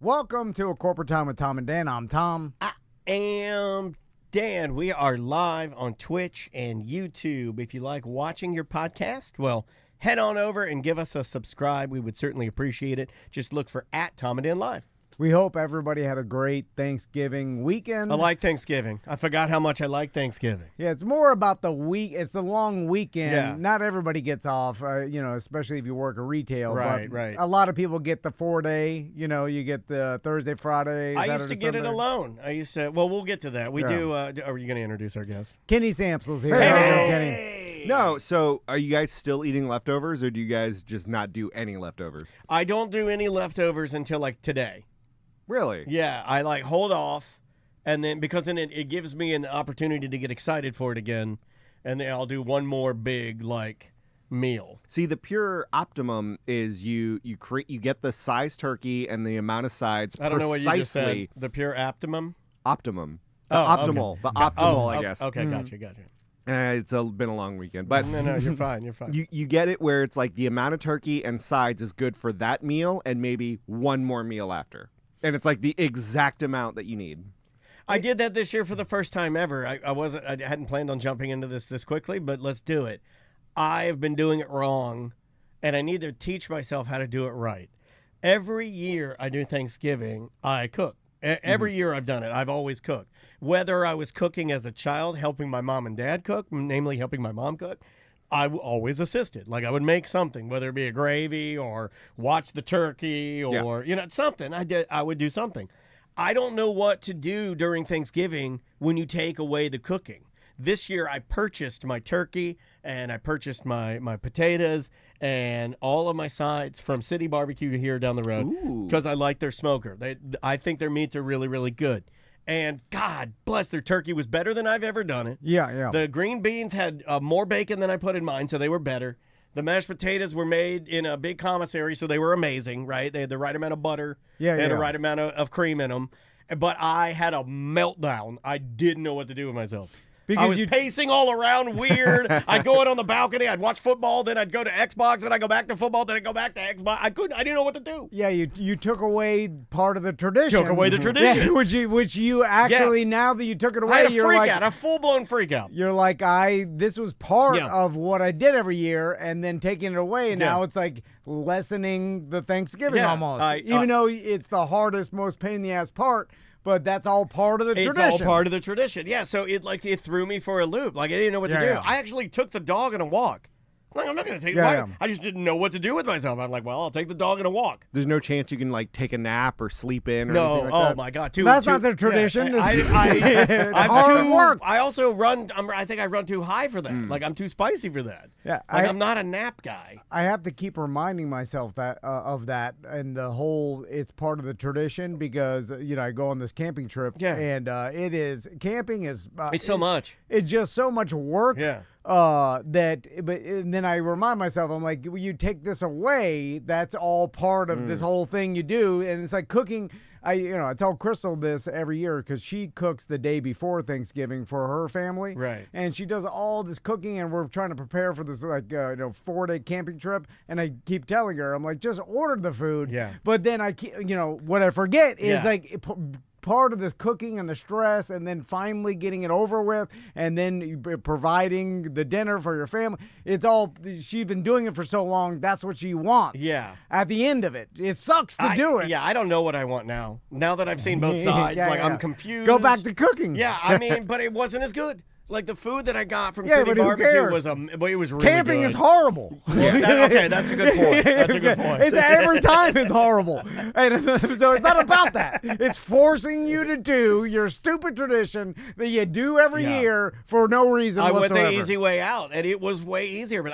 Welcome to A Corporate Time with Tom and Dan. I'm Tom. I am Dan. We are live on Twitch and YouTube. If you like watching your podcast, well, head on over and give us a subscribe. We would certainly appreciate it. Just look for @Tom and Dan Live. We hope everybody had a great Thanksgiving weekend. I like Thanksgiving. I forgot how much I like Thanksgiving. Yeah, it's more about the week. It's the long weekend. Yeah. Not everybody gets off, especially if you work a retail. Right, but right. A lot of people get the 4-day. You get the Thursday, Friday, I used Saturday, to get it Sunday. alone. Well, we'll get to that. We do. Are you going to introduce our guest? Kenny Samsel's here. Hey. How you doing, Kenny? No, so are you guys still eating leftovers, or do you guys just not do any leftovers? I don't do any leftovers until like today. Really? Yeah, I hold off, and then because then it gives me an opportunity to get excited for it again, and then I'll do one more big meal. See, the pure optimum is you get the size turkey and the amount of sides. I don't know what you just said. The pure optimum? Optimum. The Oh, optimal. okay. The optimal, I guess. Okay, gotcha. It's been a long weekend, but No, you're fine. You're fine. you get it where it's like the amount of turkey and sides is good for that meal, and maybe one more meal after. And it's like the exact amount that you need. I did that this year for the first time ever. I hadn't planned on jumping into this quickly, but let's do it. I've been doing it wrong, and I need to teach myself how to do it right. Every year I do Thanksgiving, I cook. Every year I've done it, I've always cooked. Whether I was cooking as a child, helping my mom and dad cook, namely helping my mom cook, I always assisted. Like I would make something, whether it be a gravy or watch the turkey or something. I would do something. I don't know what to do during Thanksgiving when you take away the cooking. This year I purchased my turkey and I purchased my potatoes and all of my sides from City Barbecue here down the road because I like their smoker. I think their meats are really, really good. And God bless, their turkey was better than I've ever done it. Yeah. The green beans had more bacon than I put in mine, so they were better. The mashed potatoes were made in a big commissary, so they were amazing, right? They had the right amount of butter. They had the right amount of cream in them. But I had a meltdown. I didn't know what to do with myself. Because I was pacing all around weird. I'd go out on the balcony. I'd watch football. Then I'd go to Xbox. Then I'd go back to football. Then I'd go back to Xbox. I didn't know what to do. Yeah, you took away part of the tradition. Took away the tradition. Yeah, which you actually, Yes. now that you took it away, I had a you're freak like, out, a full-blown freak out. You're like, this was part Yeah. of what I did every year, and then taking it away, and Yeah. now it's like lessening the Thanksgiving Yeah, almost. Even though it's the hardest, most pain in the ass part, but that's all part of the tradition. It's all part of the tradition. Yeah, so it threw me for a loop. Like I didn't know what to do. Yeah. I actually took the dog on a walk. Like I'm not going to take the dog. I just didn't know what to do with myself. I'm like, well, I'll take the dog on a walk. There's no chance you can take a nap or sleep in or No, anything like that? oh my God. That's not their tradition. Yeah, It's I'm hard work. I also run. I think I run too high for that. Like I'm too spicy for that. Yeah, I'm not a nap guy. I have to keep reminding myself that of that, and the whole it's part of the tradition because I go on this camping trip, and camping is It's so much. It's just so much work. Yeah. And then I remind myself, I'm like, when you take this away, that's all part of this whole thing you do, and it's like cooking. I tell Crystal this every year because she cooks the day before Thanksgiving for her family, Right. And she does all this cooking, and we're trying to prepare for this 4-day camping trip. And I keep telling her, I'm like, just order the food. Yeah. But then what I forget is Yeah. part of this cooking and the stress, and then finally getting it over with, and then providing the dinner for your family. It's all, she's been doing it for so long, that's what she wants. Yeah. At the end of it. It sucks to do it. Yeah, I don't know what I want now. Now that I've seen both sides, I'm confused. Go back to cooking. Yeah, I mean, but it wasn't as good. Like the food that I got from Yeah, City but who Barbecue cares? it was really Camping good. is horrible. Okay, that's a good point. That's a good point. It's every time it's horrible. And so it's not about that. It's forcing you to do your stupid tradition that you do every year for no reason whatsoever. I went the easy way out, and it was way easier. But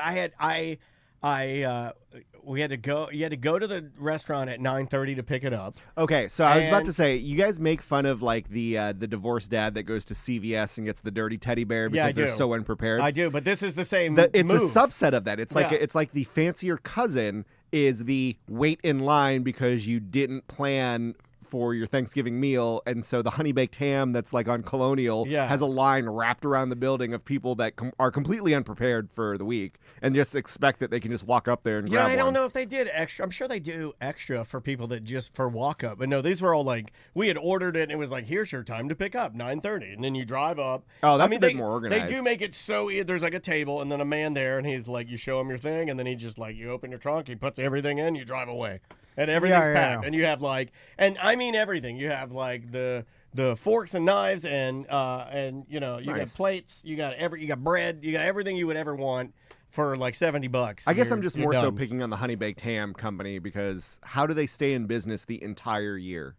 you had to go to the restaurant at 9:30 to pick it up. Okay, so I was about to say, you guys make fun of the divorced dad that goes to CVS and gets the dirty teddy bear because they're so unprepared. I do, but this is the same It's move. a subset of that. It's like the fancier cousin is the wait in line because you didn't plan for your Thanksgiving meal, and so the honey baked ham that's like on Colonial Yeah. has a line wrapped around the building of people that are completely unprepared for the week and just expect that they can just walk up there and Yeah, grab I don't one. know if they did extra. I'm sure they do extra for people that just for walk up. But no, these were all like we had ordered it and it was like, here's your time to pick up, 9:30, and then you drive up. Oh, that's I mean, a bit they, more organized. They do make it so there's like a table and then a man there, and he's like, you show him your thing, and then he just like you open your trunk, he puts everything in, you drive away, and everything's packed, and you have like, and I mean everything. You have like the forks and knives and you know you got plates, you got bread, you got everything you would ever want for like $70. I guess I'm just more so done. picking on the honey baked ham company because how do they stay in business the entire year?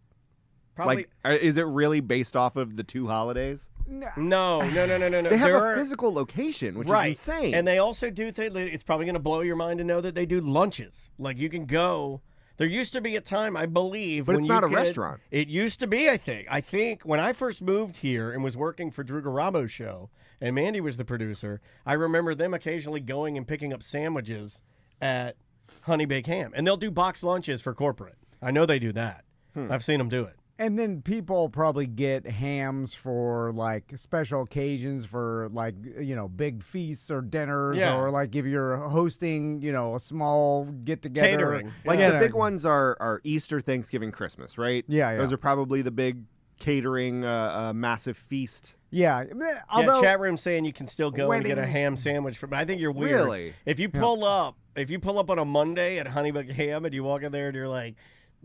Probably Like, is it really based off of the 2 holidays? no. They have a physical location, which right. is insane. And they also do things. It's probably going to blow your mind to know that they do lunches. Like you can go. There used to be a time, I believe, But when it's not you a could- restaurant. It used to be, I think. I think when I first moved here and was working for Drew Garabo's show, and Mandy was the producer, I remember them occasionally going and picking up sandwiches at Honey Baked Ham, and they'll do box lunches for corporate. I know they do that. I've seen them do it. And then people probably get hams for like special occasions for like, you know, big feasts or dinners Yeah. or like if you're hosting, you know, a small get together. Catering. Like Yeah. the big ones are Easter, Thanksgiving, Christmas, right? Yeah, yeah. Those are probably the big catering, massive feast. Yeah. Although, Yeah, chat room saying you can still go and get a weddings- ham sandwich from. I think you're weird. Really? If you pull up on a Monday at Honey Baked Ham and you walk in there and you're like,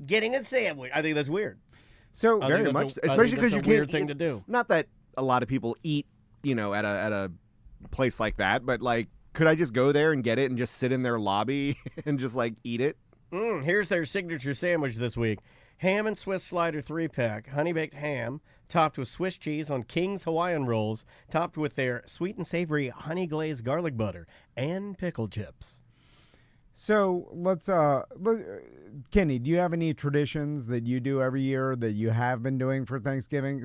getting a sandwich, I think that's weird. so I Very think much, that's a- I especially think because that's you a can't weird thing eat- to do. Not that a lot of people eat, you know, at a place like that, but like, could I just go there and get it and just sit in their lobby and just like eat it? Here's their signature sandwich this week. Ham and Swiss slider 3-pack, honey baked ham, topped with Swiss cheese on King's Hawaiian rolls, topped with their sweet and savory honey glazed garlic butter and pickle chips. So Kenny, do you have any traditions that you do every year that you have been doing for Thanksgiving?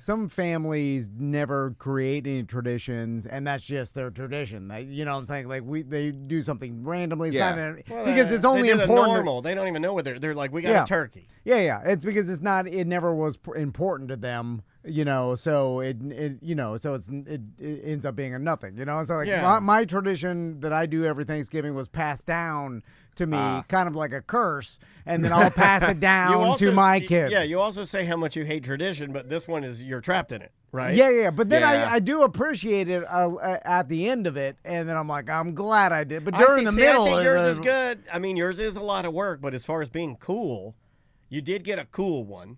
Some families never create any traditions, and that's just their tradition. You know what I'm saying? Like they do something randomly. It's Yeah. because it's only they do the important. normal. They don't even know what they're like. We got Yeah. a turkey. Yeah. It's because it's not. It never was important to them. You know, so it ends up being a nothing. You know, so like Yeah. my tradition that I do every Thanksgiving was passed down to me, kind of like a curse, and then I'll pass it down to my kids. Yeah, you also say how much you hate tradition, but this one is you're trapped in it, right? Yeah. But then Yeah. I do appreciate it at the end of it, and then I'm like, I'm glad I did. But during the middle, I think yours is good. I mean, yours is a lot of work, but as far as being cool, you did get a cool one.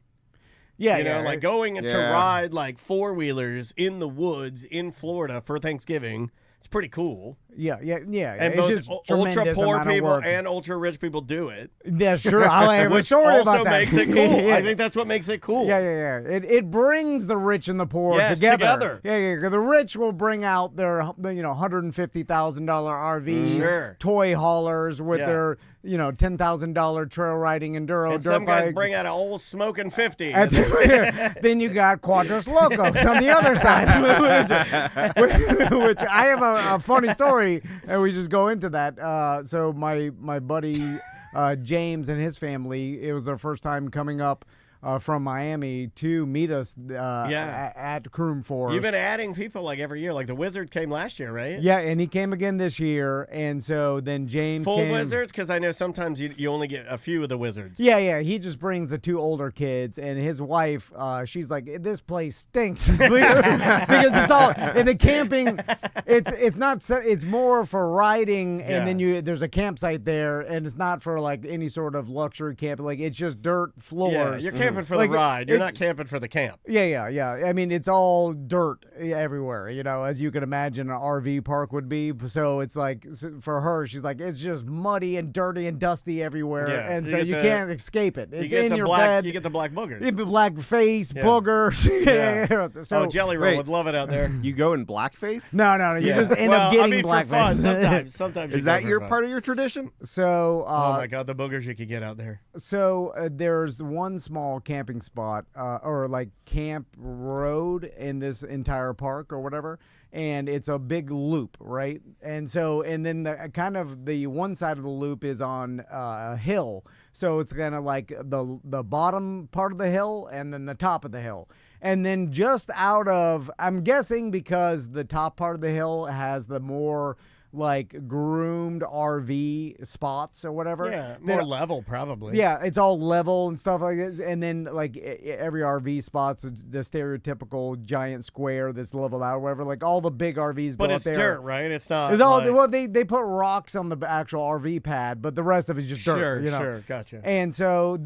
Yeah, You know, yeah. like going to Yeah. ride like 4-wheelers in the woods in Florida for Thanksgiving. It's pretty cool. Yeah. And It's both just ultra tremendous poor amount of people work. and ultra rich people do it. Yeah, sure. I have a Which story also about that. makes it cool. Yeah. I think that's what makes it cool. Yeah. It brings the rich and the poor Yes, together. together. Yeah. 'Cause the rich will bring out their $150,000 RVs, Sure. toy haulers with Yeah. their $10,000 trail riding enduro And dirt some guys bikes. bring out an old smoking 50. And then you got Quadros Locos on the other side, which I have a funny story, and we just go into that. So my buddy James and his family, it was their first time coming up from Miami to meet us at Croom Forest. You've been adding people like every year. Like the Wizard came last year, right? Yeah, and he came again this year, and so then James Full came. Wizards? Because I know sometimes you only get a few of the Wizards. Yeah. He just brings the 2 older kids, and his wife. She's like, "This place stinks," because it's all in the camping. It's not. It's more for riding, and then there's a campsite there, and it's not for like any sort of luxury camping. Like it's just dirt floors. Yeah, you're camping for Like, the ride. You're not camping for the camp. Yeah. I mean, it's all dirt everywhere, as you can imagine an RV park would be. So it's like, for her, she's like, it's just muddy and dirty and dusty everywhere. Yeah, And you so get you the- can't escape it. It's You get in the your black. bed. You get the black boogers. You get black face, Yeah. booger. Yeah. So, Jelly Roll wait. would love it out there. You go in blackface? No. You Yeah. just end Well, up getting I mean, for fun, blackface. sometimes. Is that your part of your tradition? So, Oh my God, the boogers you could get out there. So there's one small camping spot, or like camp road in this entire park or whatever, and it's a big loop, right? And then the one side of the loop is on a hill, so it's kind of like the bottom part of the hill and then the top of the hill. And then just I'm guessing because the top part of the hill has the more like groomed RV spots or whatever. Yeah, more level probably. Yeah, it's all level and stuff like this. And then like every RV spot's the stereotypical giant square that's leveled out or whatever. Like all the big RVs but go it's up there. dirt, right? It's not. It's all well. They put rocks on the actual RV pad, but the rest of it's just dirt. Sure, gotcha. And so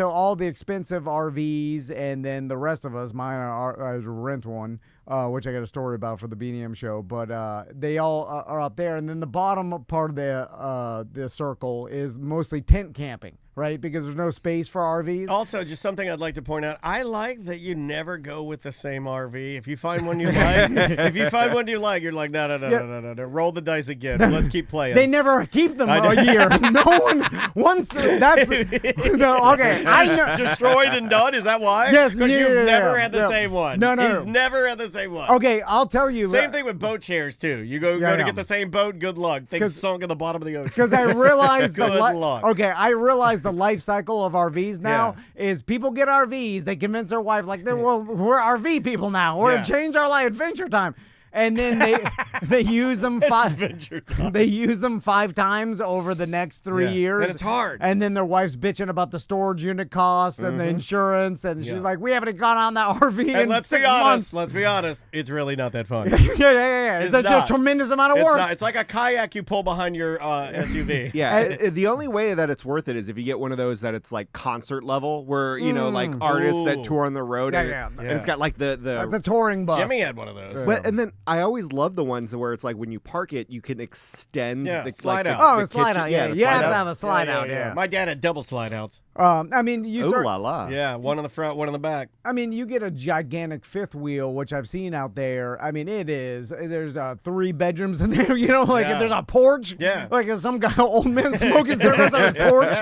all the expensive RVs, and then the rest of us, I rent one. Which I got a story about for the BDM show, but they all are up there, and then the bottom part of the circle is mostly tent camping, right? Because there's no space for RVs. Also, just something I'd like to point out: I like that you never go with the same RV. If you find one you like, you're like, no, roll the dice again. Let's keep playing. They never keep them a year. No one once. That's no, okay. Destroyed and done. Is that why? Yes, because you've never had the same one. No. He's never had the same one. Okay, I'll tell you. Same thing with boat chairs too. You go to get the same boat. Good luck. Things sunk at the bottom of the ocean. Because I realized I realized the life cycle of RVs now is people get RVs. They convince their wife like, well, we're RV people now. We're gonna change our life. Adventure time. And then they use them They use them 5 times over the next 3 years. And it's hard. And then their wife's bitching about the storage unit costs and the insurance, and she's like, "We haven't gone on that RV in 6 months." Let's be honest. It's really not that fun. yeah. It's a tremendous amount of work. It's like a kayak you pull behind your SUV. Yeah. The only way that it's worth it is if you get one of those that it's like concert level, where like artists that tour on the road. And it's got like the. It's a touring bus. Jimmy had one of those. But, and then I always love the ones where it's like when you park it, you can extend the slide out. The slide out. Yeah, you have to have a slide out. Yeah. My dad had double slide outs. I mean, you start. Ooh la la. Yeah, one on the front, one on the back. I mean, you get a gigantic fifth wheel, which I've seen out there. I mean, there's 3 bedrooms in there. There's a porch. Yeah. Like some guy, old man smoking cigarettes on his porch.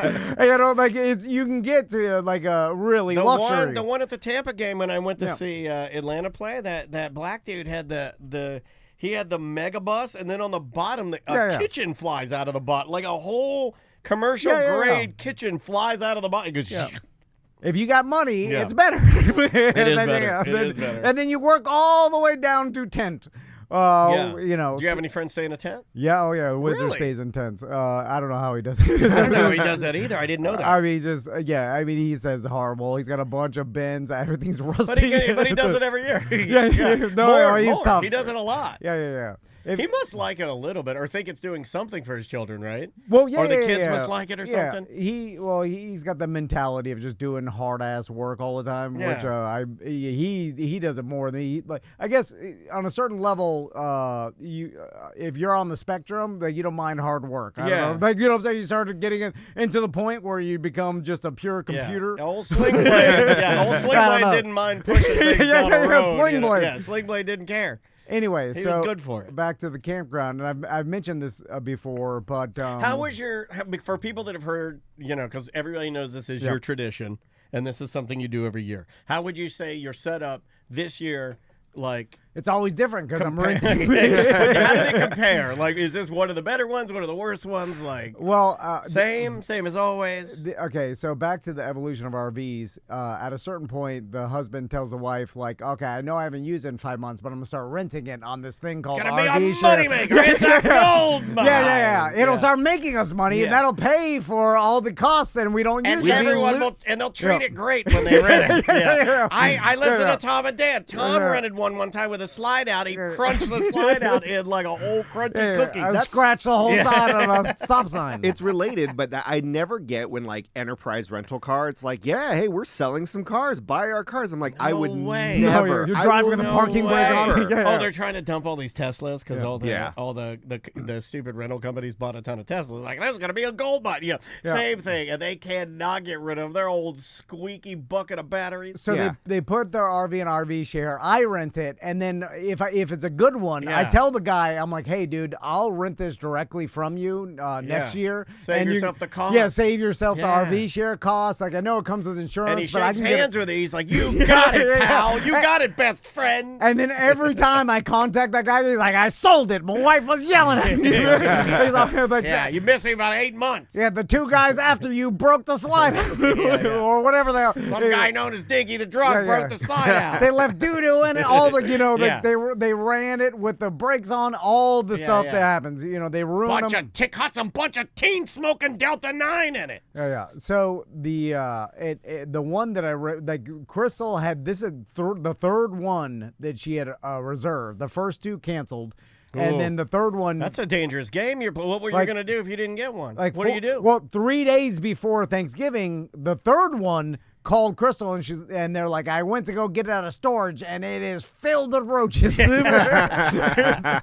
You can get to like a really luxury. The one at the Tampa game when I went to see Atlanta play, that black dude had he had the mega bus, and then on the bottom, a kitchen flies out of the bottom. Like a whole commercial grade kitchen flies out of the bottom. It goes, If you got money, it's better. It is better. And then you work all the way down to tent. Do you have any friends stay in a tent? Yeah, Wizard Really? stays in tents. I don't know how he does it. I don't know how he does that either. I didn't know that. I mean, he says horrible. He's got a bunch of bins. Everything's rusty. But he does it every year. He's tough. He does it a lot. Yeah. He must like it a little bit, or think it's doing something for his children, right? Well, yeah, or the kids must like it, or something. He's got the mentality of just doing hard ass work all the time, which he does it more than me. Like, I guess on a certain level, if you're on the spectrum, like, you don't mind hard work. I don't know. Like, you know what I'm saying? You started getting into the point where you become just a pure computer. Old Sling Blade, old Sling Blade didn't mind pushing things down the road. Sling Blade. Yeah, Sling Blade didn't care. Anyway, he was good for it. Back to the campground, and I've mentioned this before, but how was for people that have heard, because everybody knows this is your tradition, and this is something you do every year. How would you say your setup this year, like? It's always different because I'm renting. How did it compare? Like, is this one of the better ones? One of the worst ones? Like, same as always. Okay, so back to the evolution of RVs. At a certain point, the husband tells the wife, like, "Okay, I know I haven't used it in 5 months, but I'm gonna start renting it on this thing called RV share. It's gonna be a moneymaker. It's a gold mine. Yeah. It'll start making us money, and that'll pay for all the costs, and we don't use it. And they'll treat it great when they rent it. I listened to Tom and Dan. Tom rented one time with a slide out. He crunched the slide out in like a whole crunchy cookie. I scratched the whole side on a stop sign. It's related, but I never get when like Enterprise rental car. It's like, hey, we're selling some cars. Buy our cars. I'm like, I would never. You're driving with the parking brake on. Oh, they're trying to dump all these Teslas because all the stupid rental companies bought a ton of Teslas. Like, this is gonna be a gold mine. Same thing, and they cannot get rid of their old squeaky bucket of batteries. So they put their RV in RV share. I rent it, and then then if it's a good one, I tell the guy, I'm like, hey, dude, I'll rent this directly from you next year. Save yourself the cost. Yeah, save yourself the RV share cost. Like, I know it comes with insurance, and he but I shakes can hands with it. He's like, you got it, pal. You got it, best friend. And then every time I contact that guy, he's like, I sold it. My wife was yelling at me. He's like, you missed me about 8 months. Yeah, the 2 guys after you broke the slide or whatever they are. Some guy known as Diggy the drug broke the slide out. They left doo-doo in it. All the, they ran it with the brakes on, all the stuff that happens. They ruined them. Some bunch of teens smoking Delta 9 in it. Yeah. So the one that I read, like Crystal had, this is the third one that she had reserved. The first 2 canceled. And then the third one. That's a dangerous game. What were you going to do if you didn't get one? What do you do? Well, 3 days before Thanksgiving, the third one called Crystal, and they're like, I went to go get it out of storage, and it is filled with roaches. I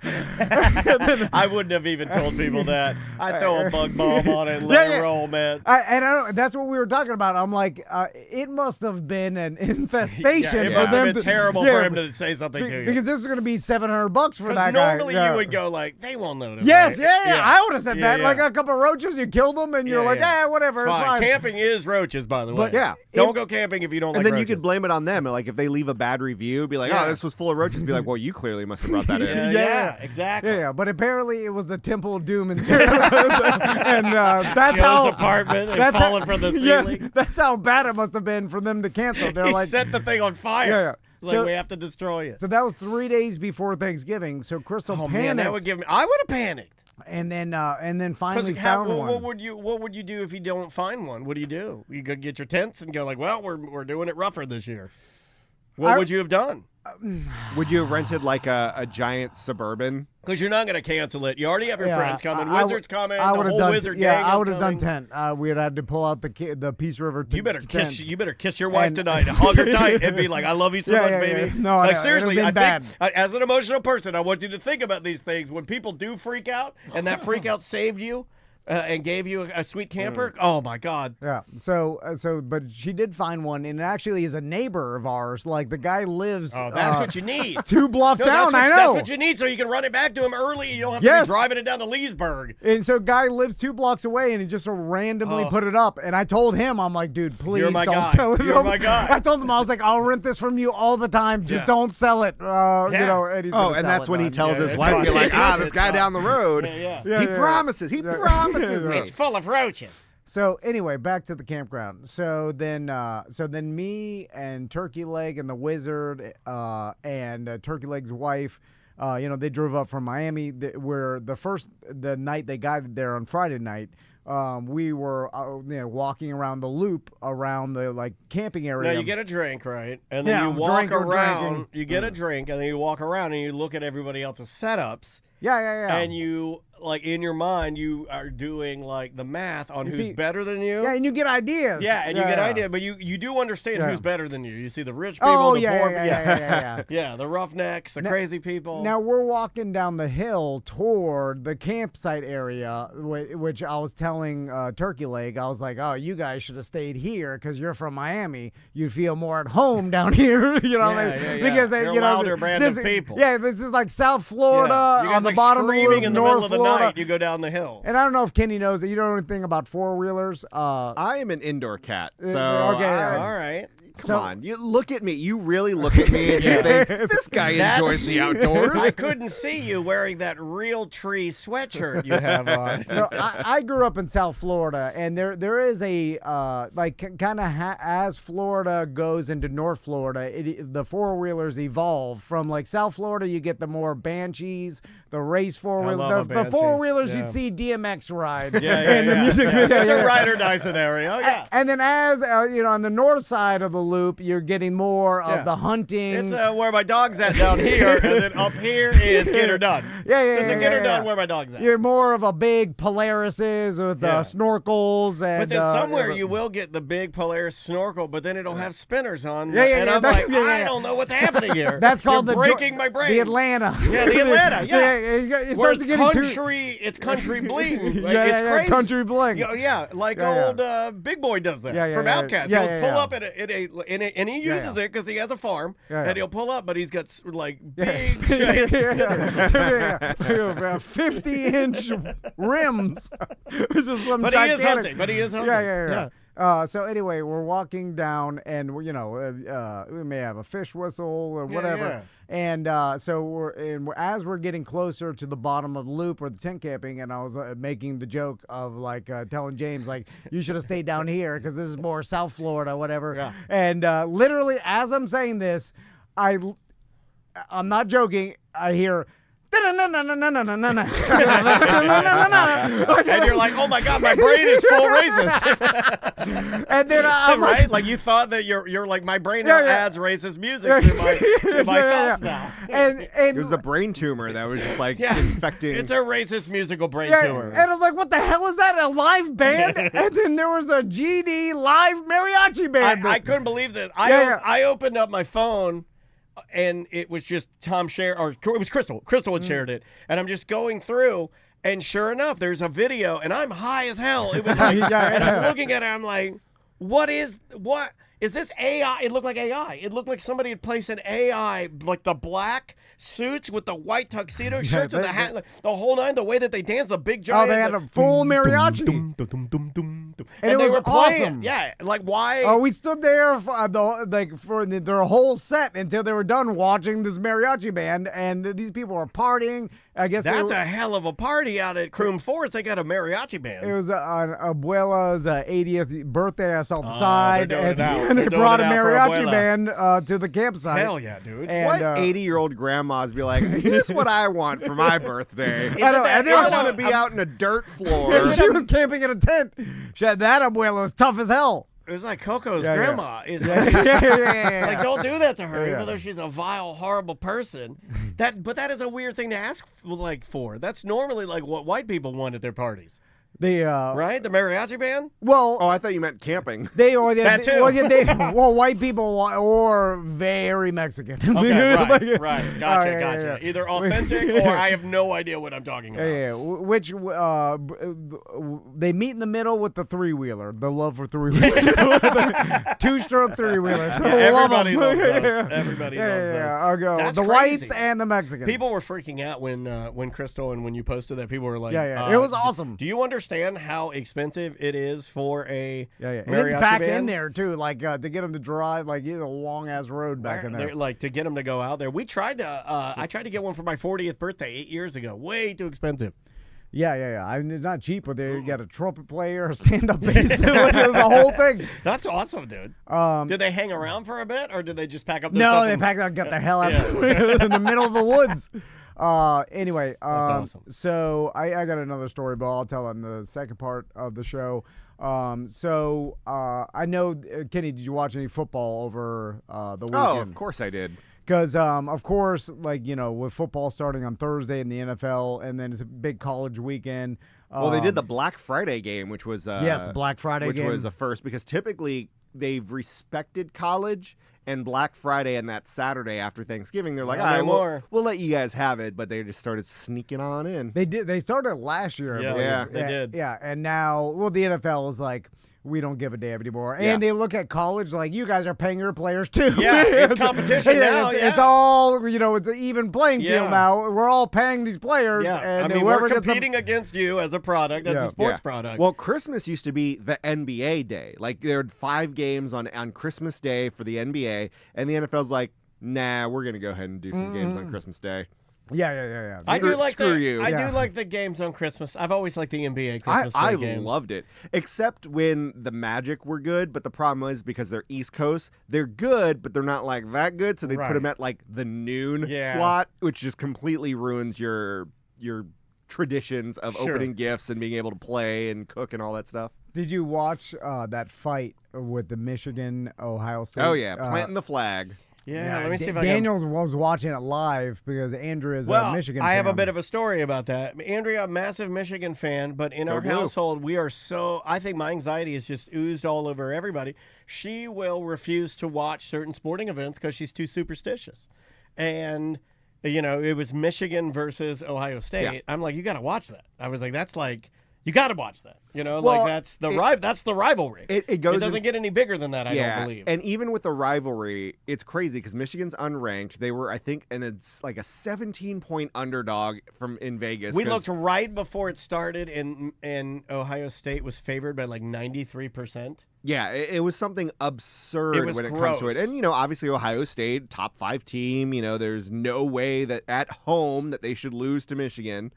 wouldn't have even told people that. I'd throw a bug bomb on it and let it roll, man. That's what we were talking about. I'm like, it must have been an infestation it for must them. Have been terrible for him to say something to you. Because this is going to be $700 for that guy. Normally you would go like, they won't notice. Yes, right? I would have said that. Like a couple of roaches, you killed them, and you're like, whatever, it's fine. Camping is roaches, by the way. But don't go camping if you don't like roaches. And then roaches. you could blame it on them. Like if they leave a bad review, be like, oh, this was full of roaches. Be like, well, you clearly must have brought that in. Yeah, exactly. Yeah, but apparently it was the Temple of Doom, and that's Joe's how apartment and falling from the ceiling. Yes, that's how bad it must have been for them to cancel. They're like, set the thing on fire. Yeah. Like we have to destroy it. So that was 3 days before Thanksgiving. So Crystal panicked. Man, that would give me. I would have panicked. And then finally found one. What would you do if you don't find one? What do? You go get your tents and go like, well, we're doing it rougher this year. What would you have done? Would you have rented like a giant Suburban? Because you're not going to cancel it. You already have your friends coming. Wizards coming. I the whole wizard gang. Yeah, I would have done tent. We would have had to pull out the Peace River. You better kiss your wife tonight. Hug her tight and be like, "I love you so much, baby." No, like seriously, I bad. think as an emotional person, I want you to think about these things when people do freak out, and that freak out saved you. And gave you a sweet camper? Oh, my God. Yeah. But she did find one, and it actually is a neighbor of ours. Like, the guy lives... Oh, that's what you need. 2 blocks down, I know. That's what you need, so you can run it back to him early. You don't have to be driving it down to Leesburg. And so guy lives 2 blocks away, and he just randomly put it up. And I told him, I'm like, dude, please don't sell it. You're my guy. I told him, I was like, I'll rent this from you all the time. Just don't sell it. And he's and that's when he tells his wife, you're like, this guy down the road. He promises. He promises me. It's full of roaches. So anyway, back to the campground. So then me and Turkey Leg and the Wizard and Turkey Leg's wife, they drove up from Miami. Where the night they got there on Friday night, we were walking around the loop around the camping area. Now you get a drink, right? And then you walk around. You get a drink, and then you walk around and you look at everybody else's setups. Yeah. And you, in your mind, you are doing, the math on who's better than you. Yeah, and you get ideas. Yeah, and you get ideas. But you do understand who's better than you. You see the rich people, the poor people. Yeah, the roughnecks, the crazy people. Now, we're walking down the hill toward the campsite area, which I was telling Turkey Leg. I was like, oh, you guys should have stayed here because you're from Miami. You'd feel more at home down here. You know what I mean? Because, you're a wilder brand of people. Yeah, this is like South Florida on the bottom of the loop, in the North middle of the Florida. night, you go down the hill. And I don't know if Kenny knows that you don't know anything about 4-wheelers. I am an indoor cat. So all right. Come on, you look at me. You really look at me and you think, this guy enjoys the outdoors. I couldn't see you wearing that real tree sweatshirt you have on. So I grew up in South Florida, and there is a kind of as Florida goes into North Florida, the 4-wheelers evolve from South Florida. You get the more Banshees, the race 4-wheelers, the 4-wheelers you'd see DMX ride. In the music video. It's a ride or die scenario. Yeah. And then as on the north side of the loop, you're getting more of the hunting. It's where my dog's at down here, and then up here is get her done. Get her done where my dog's at. You're more of a big Polarises with snorkels. And, but then somewhere you will get the big Polaris snorkel, but then it'll have spinners on. And I'm like, I don't know what's happening here. That's called breaking my brain. The Atlanta. Yeah, the Atlanta. It starts getting it's country bling. It's crazy. Country bling. Old Big Boy does that from Outkast. He'll pull up at a and he uses it because he has a farm, and he'll pull up, but he's got like big, 50-inch rims. This is some but gigantic. he is hunting. But he is hunting. Yeah. So anyway, we're walking down, and we may have a fish whistle or whatever. Yeah. And so as we're getting closer to the bottom of the loop or the tent camping, and I was making the joke of like telling James like you should have stayed down here because this is more South Florida, whatever. Yeah. And literally as I'm saying this, I'm not joking. I hear. And you're like, oh my God, my brain is full racist. And then I'm right? Like you thought that you're like, my brain now adds racist music to my thoughts now. And it was the brain tumor that was just like infecting. It's a racist musical brain tumor. And I'm like, what the hell is that? A live band? And then there was a GD live mariachi band. I couldn't believe that. I opened up my phone. And it was just Tom shared, or it was Crystal. Crystal had shared it, and I'm just going through, and sure enough, there's a video, and I'm high as hell. It was like, and I'm looking at it, I'm like, what is this AI? It looked like AI. It looked like somebody had placed an AI, like the black suits with the white tuxedo shirts and the hat, like, the whole nine. The way that they danced, the big giant. Oh, they had a full mariachi. And it they was were playing. awesome. Yeah, like why? Oh, we stood there for their whole set until they were done watching this mariachi band, and these people were partying. I guess that's a hell of a party out at Croom Forest. They got a mariachi band. It was Abuela's 80th birthday. I saw the side, and they They're brought a doing it out for mariachi Abuela. band to the campsite. Hell yeah, dude. And, what 80-year-old grandmas be like, here's what I want for my birthday. I want to be out in a dirt floor. She was camping in a tent. That Abuela was tough as hell. It was like Coco's grandma. Is Yeah. like, don't do that to her, Yeah. even though she's a vile, horrible person. But that is a weird thing to ask for. That's normally like what white people want at their parties. Right? The mariachi band? Well, Oh, I thought you meant camping. That too. White people or very Mexican. Okay, right. Gotcha. Yeah. Either authentic or I have no idea what I'm talking about. Yeah. Which they meet in the middle with the three-wheeler. The love for three-wheelers. Two-stroke three-wheelers. Everybody loves those. Everybody loves those. I'll go. That's the crazy. whites and the Mexicans. People were freaking out when Crystal and when you posted that. People were like, it was awesome. Do you understand how expensive it is for a and mariachi it's back band? in there too, like to get them to drive, like it's a long ass road back in there. Like to get them to go out there. We tried to. I tried to get one for my 40th birthday 8 years ago. Way too expensive. Yeah. I mean, it's not cheap, but they got a trumpet player, a stand-up bass, the whole thing. That's awesome, dude. Did they hang around for a bit, or did they just pack up? No, they packed up, got the hell out in the middle of the woods. Anyway, That's awesome. So I got another story, but I'll tell in the second part of the show. I know, Kenny, did you watch any football over the weekend? Oh, of course I did. Because, of course, like, with football starting on Thursday in the NFL, and then it's a big college weekend. Well, they did the Black Friday game, which was yes, Black Friday game. which was a first because typically they've respected college and Black Friday and that Saturday after Thanksgiving. They're like, all right, we'll let you guys have it, but they just started sneaking on in. They did. They started last year. I believe. Yeah, they did. Yeah, and now, the NFL is like, we don't give a damn anymore. And they look at college like, you guys are paying your players too. Yeah, it's competition now. It's all, it's an even playing field now. We're all paying these players. Yeah, and I mean, whoever we're gets competing against you as a product, as a sports product. Well, Christmas used to be the NBA day. Like, there were 5 games on Christmas Day for the NBA, and the NFL's like, nah, we're going to go ahead and do some games on Christmas Day. Yeah. I do like screw you. I do like the games on Christmas. I've always liked the NBA Christmas Day I games. loved it, except when the Magic were good. But the problem is because they're East Coast, they're good, but they're not like that good. So they put them at like the noon slot, which just completely ruins your traditions of opening gifts and being able to play and cook and all that stuff. Did you watch that fight with the Michigan Ohio State? Oh yeah, planting the flag. Yeah, let me see if I Daniels was watching it live because Andrew is a Michigan fan. I have a bit of a story about that. Andrea, a massive Michigan fan, but in our household, we are I think my anxiety is just oozed all over everybody. She will refuse to watch certain sporting events because she's too superstitious. And, it was Michigan versus Ohio State. Yeah. I'm like, you got to watch that. I was like, that's like You got to watch that. Well, that's the rivalry. It goes. It doesn't get any bigger than that. I don't believe. And even with the rivalry, it's crazy because Michigan's unranked. They were, I think, and it's like a 17-point underdog in Vegas. We looked right before it started, and Ohio State was favored by like 93%. Yeah, it was something absurd when it comes to it. And, obviously Ohio State, top 5 team, there's no way that at home that they should lose to Michigan.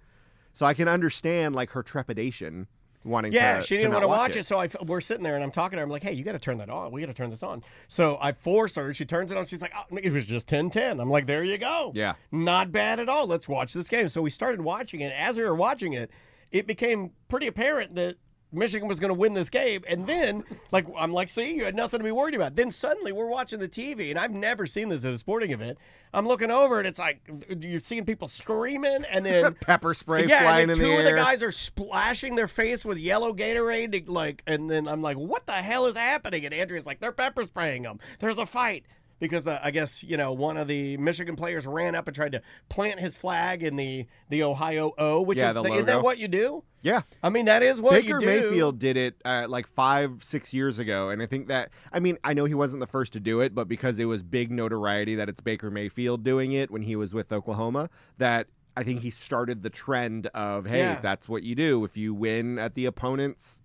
So I can understand, like, her trepidation wanting to she didn't want to watch it. So we're sitting there, and I'm talking to her. I'm like, hey, you got to turn that on. We got to turn this on. So I force her. She turns it on. She's like, oh, it was just 10-10. I'm like, there you go. Yeah. Not bad at all. Let's watch this game. So we started watching it. As we were watching it, it became pretty apparent that Michigan was going to win this game. And then, I'm like, see, you had nothing to be worried about. Then suddenly we're watching the TV, and I've never seen this at a sporting event. I'm looking over, and it's like you're seeing people screaming, and then pepper spray flying in the air. Two of the guys are splashing their face with yellow Gatorade, and then I'm like, what the hell is happening? And Andrea's like, they're pepper spraying them. There's a fight. Because I guess, one of the Michigan players ran up and tried to plant his flag in the Ohio O, which is isn't that what you do? Yeah. I mean, that is what you do. Baker Mayfield did it 5-6 years ago. And I think that, I know he wasn't the first to do it, but because it was big notoriety that it's Baker Mayfield doing it when he was with Oklahoma, that I think he started the trend of, hey, that's what you do. If you win at the opponent's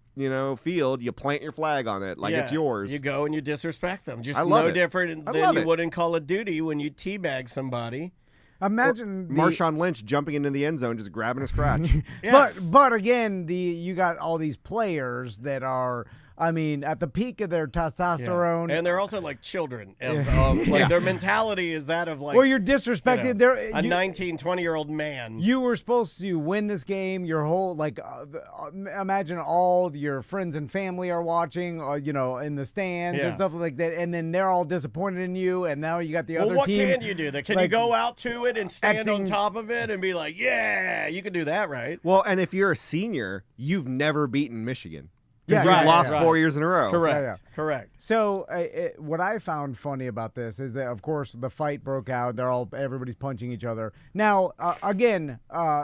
field, you plant your flag on it like it's yours. You go and you disrespect them. Just different than you would in Call of Duty when you teabag somebody. Imagine Marshawn Lynch jumping into the end zone, just grabbing a scratch. But again, you got all these players that are, at the peak of their testosterone. And they're also like children. Their mentality is that of well, you're disrespected. A 19, 20-year-old man. You were supposed to win this game. Your whole, imagine all your friends and family are watching, in the stands and stuff like that. And then they're all disappointed in you. And now you got the other team. Well, what can you do? Can you go out to it and stand on top of it and be like, yeah, you can do that, right? Well, and if you're a senior, you've never beaten Michigan. Yeah, you've lost 4 years in a row. Correct. Correct. So what I found funny about this is that, of course, the fight broke out. Everybody's punching each other. Now, again,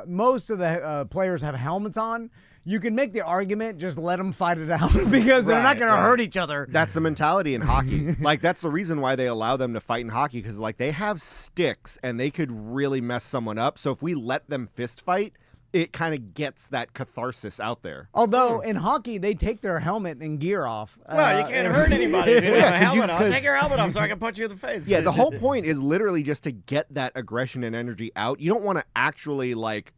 most of the players have helmets on. You can make the argument, just let them fight it out because they're not going to hurt each other. That's the mentality in hockey. That's the reason why they allow them to fight in hockey because, they have sticks and they could really mess someone up. So if we let them fist fight, it kind of gets that catharsis out there. Although in hockey, they take their helmet and gear off. Well, you can't hurt anybody if you have a helmet on. Take your helmet off so I can punch you in the face. Yeah, the whole point is literally just to get that aggression and energy out. You don't want to actually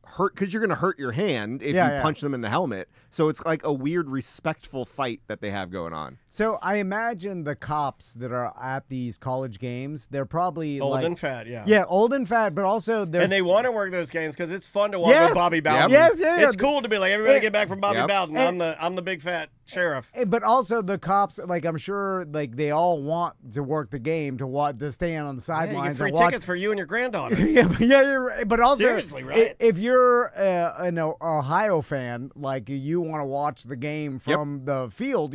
hurt because you're going to hurt your hand if you punch them in the helmet. So it's like a weird, respectful fight that they have going on. So I imagine the cops that are at these college games, they're probably old and fat, Yeah, old and fat, but also and they want to work those games because it's fun to watch with Bobby Bowden. Yes, it's cool to be like, everybody get back from Bobby Bowden. I'm the big fat sheriff. But also the cops, I'm sure, they all want to work the game to stand on the sidelines. You get free tickets for you and your granddaughter. But also, seriously, right? If you're an Ohio fan, you want to watch the game from the field,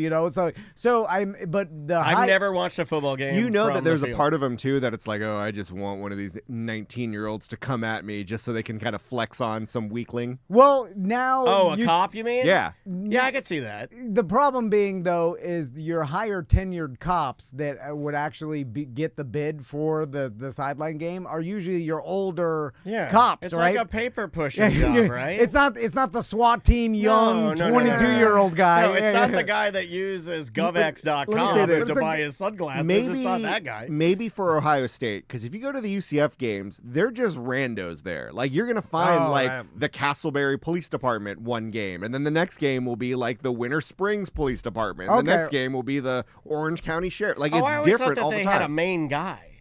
I've never watched a football game. That there's a part of them too that it's like, oh, I just want one of these 19-year-olds to come at me just so they can kind of flex on some weakling. Well, now a cop, you mean? Yeah, I could see that. The problem being, though, is your higher tenured cops that would actually get the bid for the sideline game are usually your older cops, it's right? It's like a paper pushing job, right? It's not the SWAT team young 22-year-old guy. No, it's not the guy that uses GovX.com to buy his sunglasses. It's not that guy. Maybe for Ohio State, because if you go to the UCF games, they're just randos there. You're going to find the Castleberry Police Department one game, and then the next game will be the Winter Springs Police Department. The next game will be the Orange County Sheriff. It's different all the time. They had a main guy.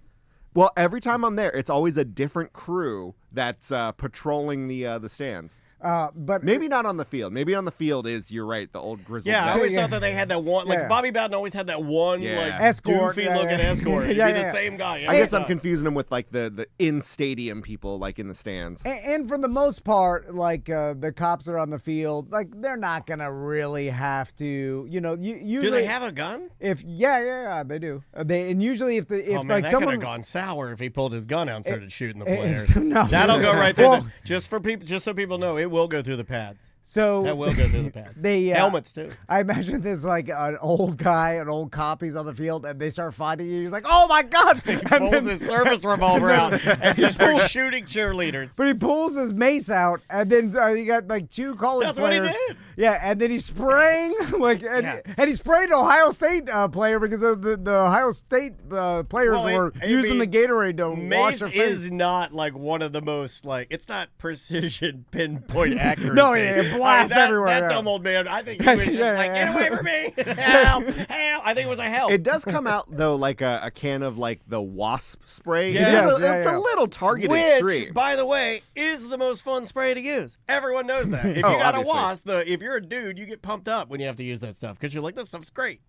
Well, every time I'm there, it's always a different crew that's patrolling the stands. But maybe not on the field. Maybe on the field you're right, the old grizzled guy. I always thought that they had that one, Bobby Bowden always had that one, escort, goofy-looking escort. It'd be the same guy. I guess I'm confusing them with, the in-stadium people, in the stands. And for the most part, the cops are on the field, they're not going to really have to, usually... Do they have a gun? Yeah, they do. Usually if that someone... could have gone sour if he pulled his gun out and started shooting the players. No. That'll go right there. Just so people know, it will go through the pads. So that will go through the pad. Helmets too. I imagine there's like an old guy, an old cop. He's on the field, and they start fighting. And he's like, "Oh my god!" He pulls his service revolver out and just starts shooting cheerleaders. But he pulls his mace out, and then you got like 2 college players. That's what he did. Yeah, and then he's spraying and he sprayed an Ohio State player because the Ohio State players were using the Gatorade to wash their face. Mace is not like one of the most it's not precision pinpoint accuracy. No, yeah, blasts everywhere. That dumb old man, I think he was just get away from me. Help, help. I think it was a help. It does come out, though, like a can of like the wasp spray. Yes. It's a little target Which, extreme. by the way, is the most fun spray to use. Everyone knows that. If you got obviously. a wasp, if you're a dude, you get pumped up when you have to use that stuff because you're like, this stuff's great.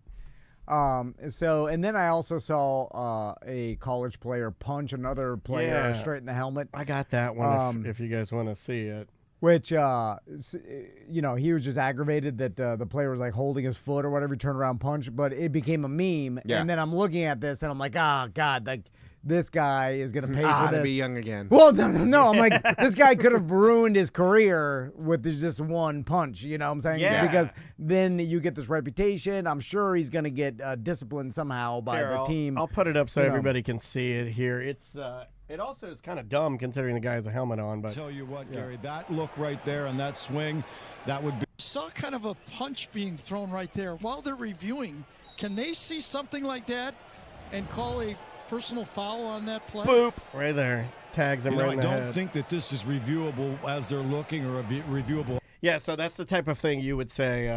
And then I also saw a college player punch another player straight in the helmet. I got that one if you guys want to see it. Which, he was just aggravated that the player was like holding his foot or whatever, he turned around and punched, but it became a meme. Yeah. And then I'm looking at this and I'm like, God, like this guy is going to pay for this. To be young again. Well, no. I'm like, this guy could have ruined his career with just one punch, you know what I'm saying? Yeah. Because then you get this reputation. I'm sure he's going to get disciplined somehow by the team. I'll put it up so everybody can see it here. It's it also is kind of dumb considering the guy has a helmet on. But tell you what, Gary, that look right there and that swing, that would be. Saw kind of a punch being thrown right there. While they're reviewing, can they see something like that and call a personal foul on that play? Boop. Right there. Tags him right in the head. I don't think that this is reviewable as they're looking or reviewable. Yeah, so that's the type of thing you would say,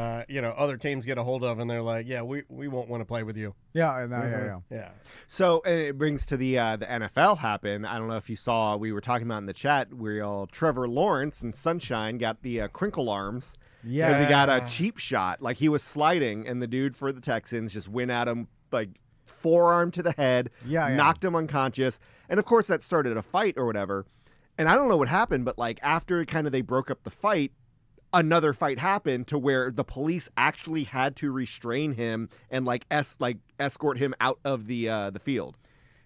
other teams get a hold of and they're like, yeah, we won't want to play with you. Yeah. So it brings to the NFL happen. I don't know if you saw, we were talking about in the chat where Trevor Lawrence and Sunshine got the crinkle arms. Yeah. Because he got a cheap shot. Like he was sliding and the dude for the Texans just went at him like forearm to the head, knocked him unconscious. And of course that started a fight or whatever. And I don't know what happened, but like after kind of they broke up the fight, another fight happened to where the police actually had to restrain him and escort him out of the field.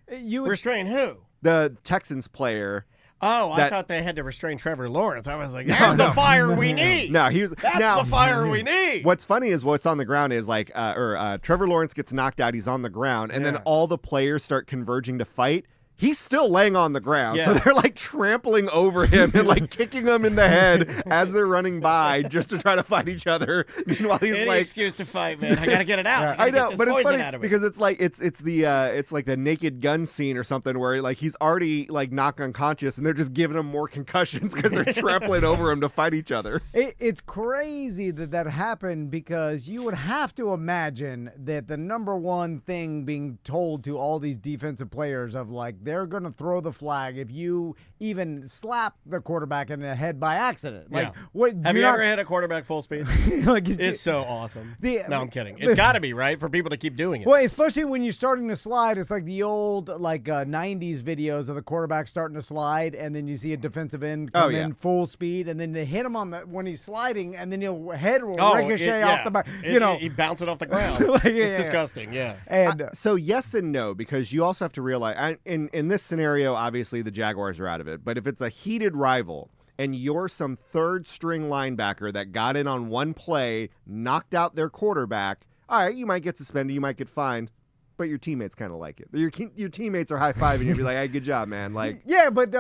Restrain who? The Texans player. Oh, I thought they had to restrain Trevor Lawrence. I was like, there's the fire we need. No, that's the fire we need. What's funny is what's on the ground is Trevor Lawrence gets knocked out. He's on the ground, and then all the players start converging to fight. He's still laying on the ground. So they're like trampling over him and like kicking him in the head as they're running by just to try to fight each other. Meanwhile, he's Any excuse to fight, man. I got to get it out. I know, but it's funny because it's like it's like the Naked Gun scene or something where like he's already like knocked unconscious and they're just giving him more concussions because they're trampling over him to fight each other. It's crazy that happened because you would have to imagine that the number one thing being told to all these defensive players of like, they're going to throw the flag if you even slap the quarterback in the head by accident. Like, what? Have you ever hit a quarterback full speed? It's so awesome. No, I'm kidding. It's got to be, right, for people to keep doing it. Well, especially when you're starting to slide. It's like the old 90s videos of the quarterback starting to slide, and then you see a defensive end come in full speed, and then they hit him when he's sliding, and then your head will ricochet off the back. He bounce it off the ground. It's disgusting. Yeah. And so yes and no, because you also have to realize in this scenario, obviously the Jaguars are out of it. But if it's a heated rival and you're some third string linebacker that got in on one play, knocked out their quarterback, all right, you might get suspended, you might get fined, but your teammates kind of like it. Your teammates are high-fiving you and be like, hey, good job, man. Like, yeah, but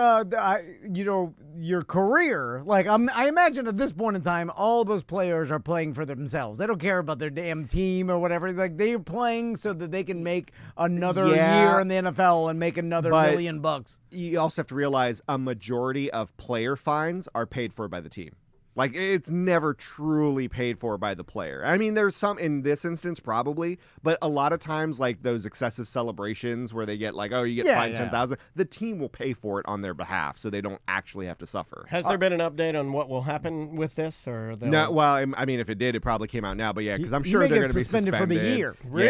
your career, like I imagine at this point in time, all those players are playing for themselves. They don't care about their damn team or whatever. Like they're playing so that they can make another year in the NFL and make another $1 million. You also have to realize a majority of player fines are paid for by the team. Like, it's never truly paid for by the player. I mean, there's some in this instance, probably, but a lot of times, like those excessive celebrations where they get like, oh, you get fined $10,000, the team will pay for it on their behalf, so they don't actually have to suffer. Has there been an update on what will happen with this, or no? Well, I mean, if it did, it probably came out now. But yeah, because I'm sure they're going to be suspended for the year. Really?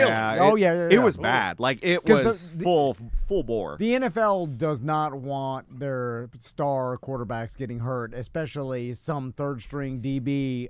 Yeah, it was bad. Like it was full bore. The NFL does not want their star quarterbacks getting hurt, especially some third third string DB,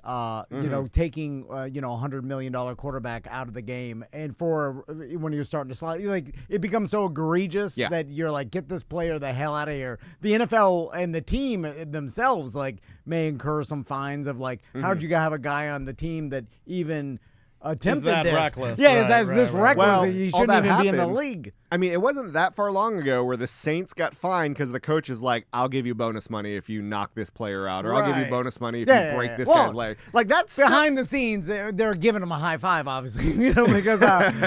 taking $100 million quarterback out of the game, and for when you're starting to slide, like it becomes so egregious that you're like, get this player the hell out of here. The NFL and the team themselves like may incur some fines of like, how'd you have a guy on the team that even attempted this? Reckless. Yeah, this reckless. Well, he shouldn't even be in the happens. league. I mean, it wasn't that far long ago where the Saints got fined because the coach is like, I'll give you bonus money if you knock this player out, or I'll give you bonus money if you break this guy's leg. Like, that's behind the scenes, they're giving him a high five, obviously, because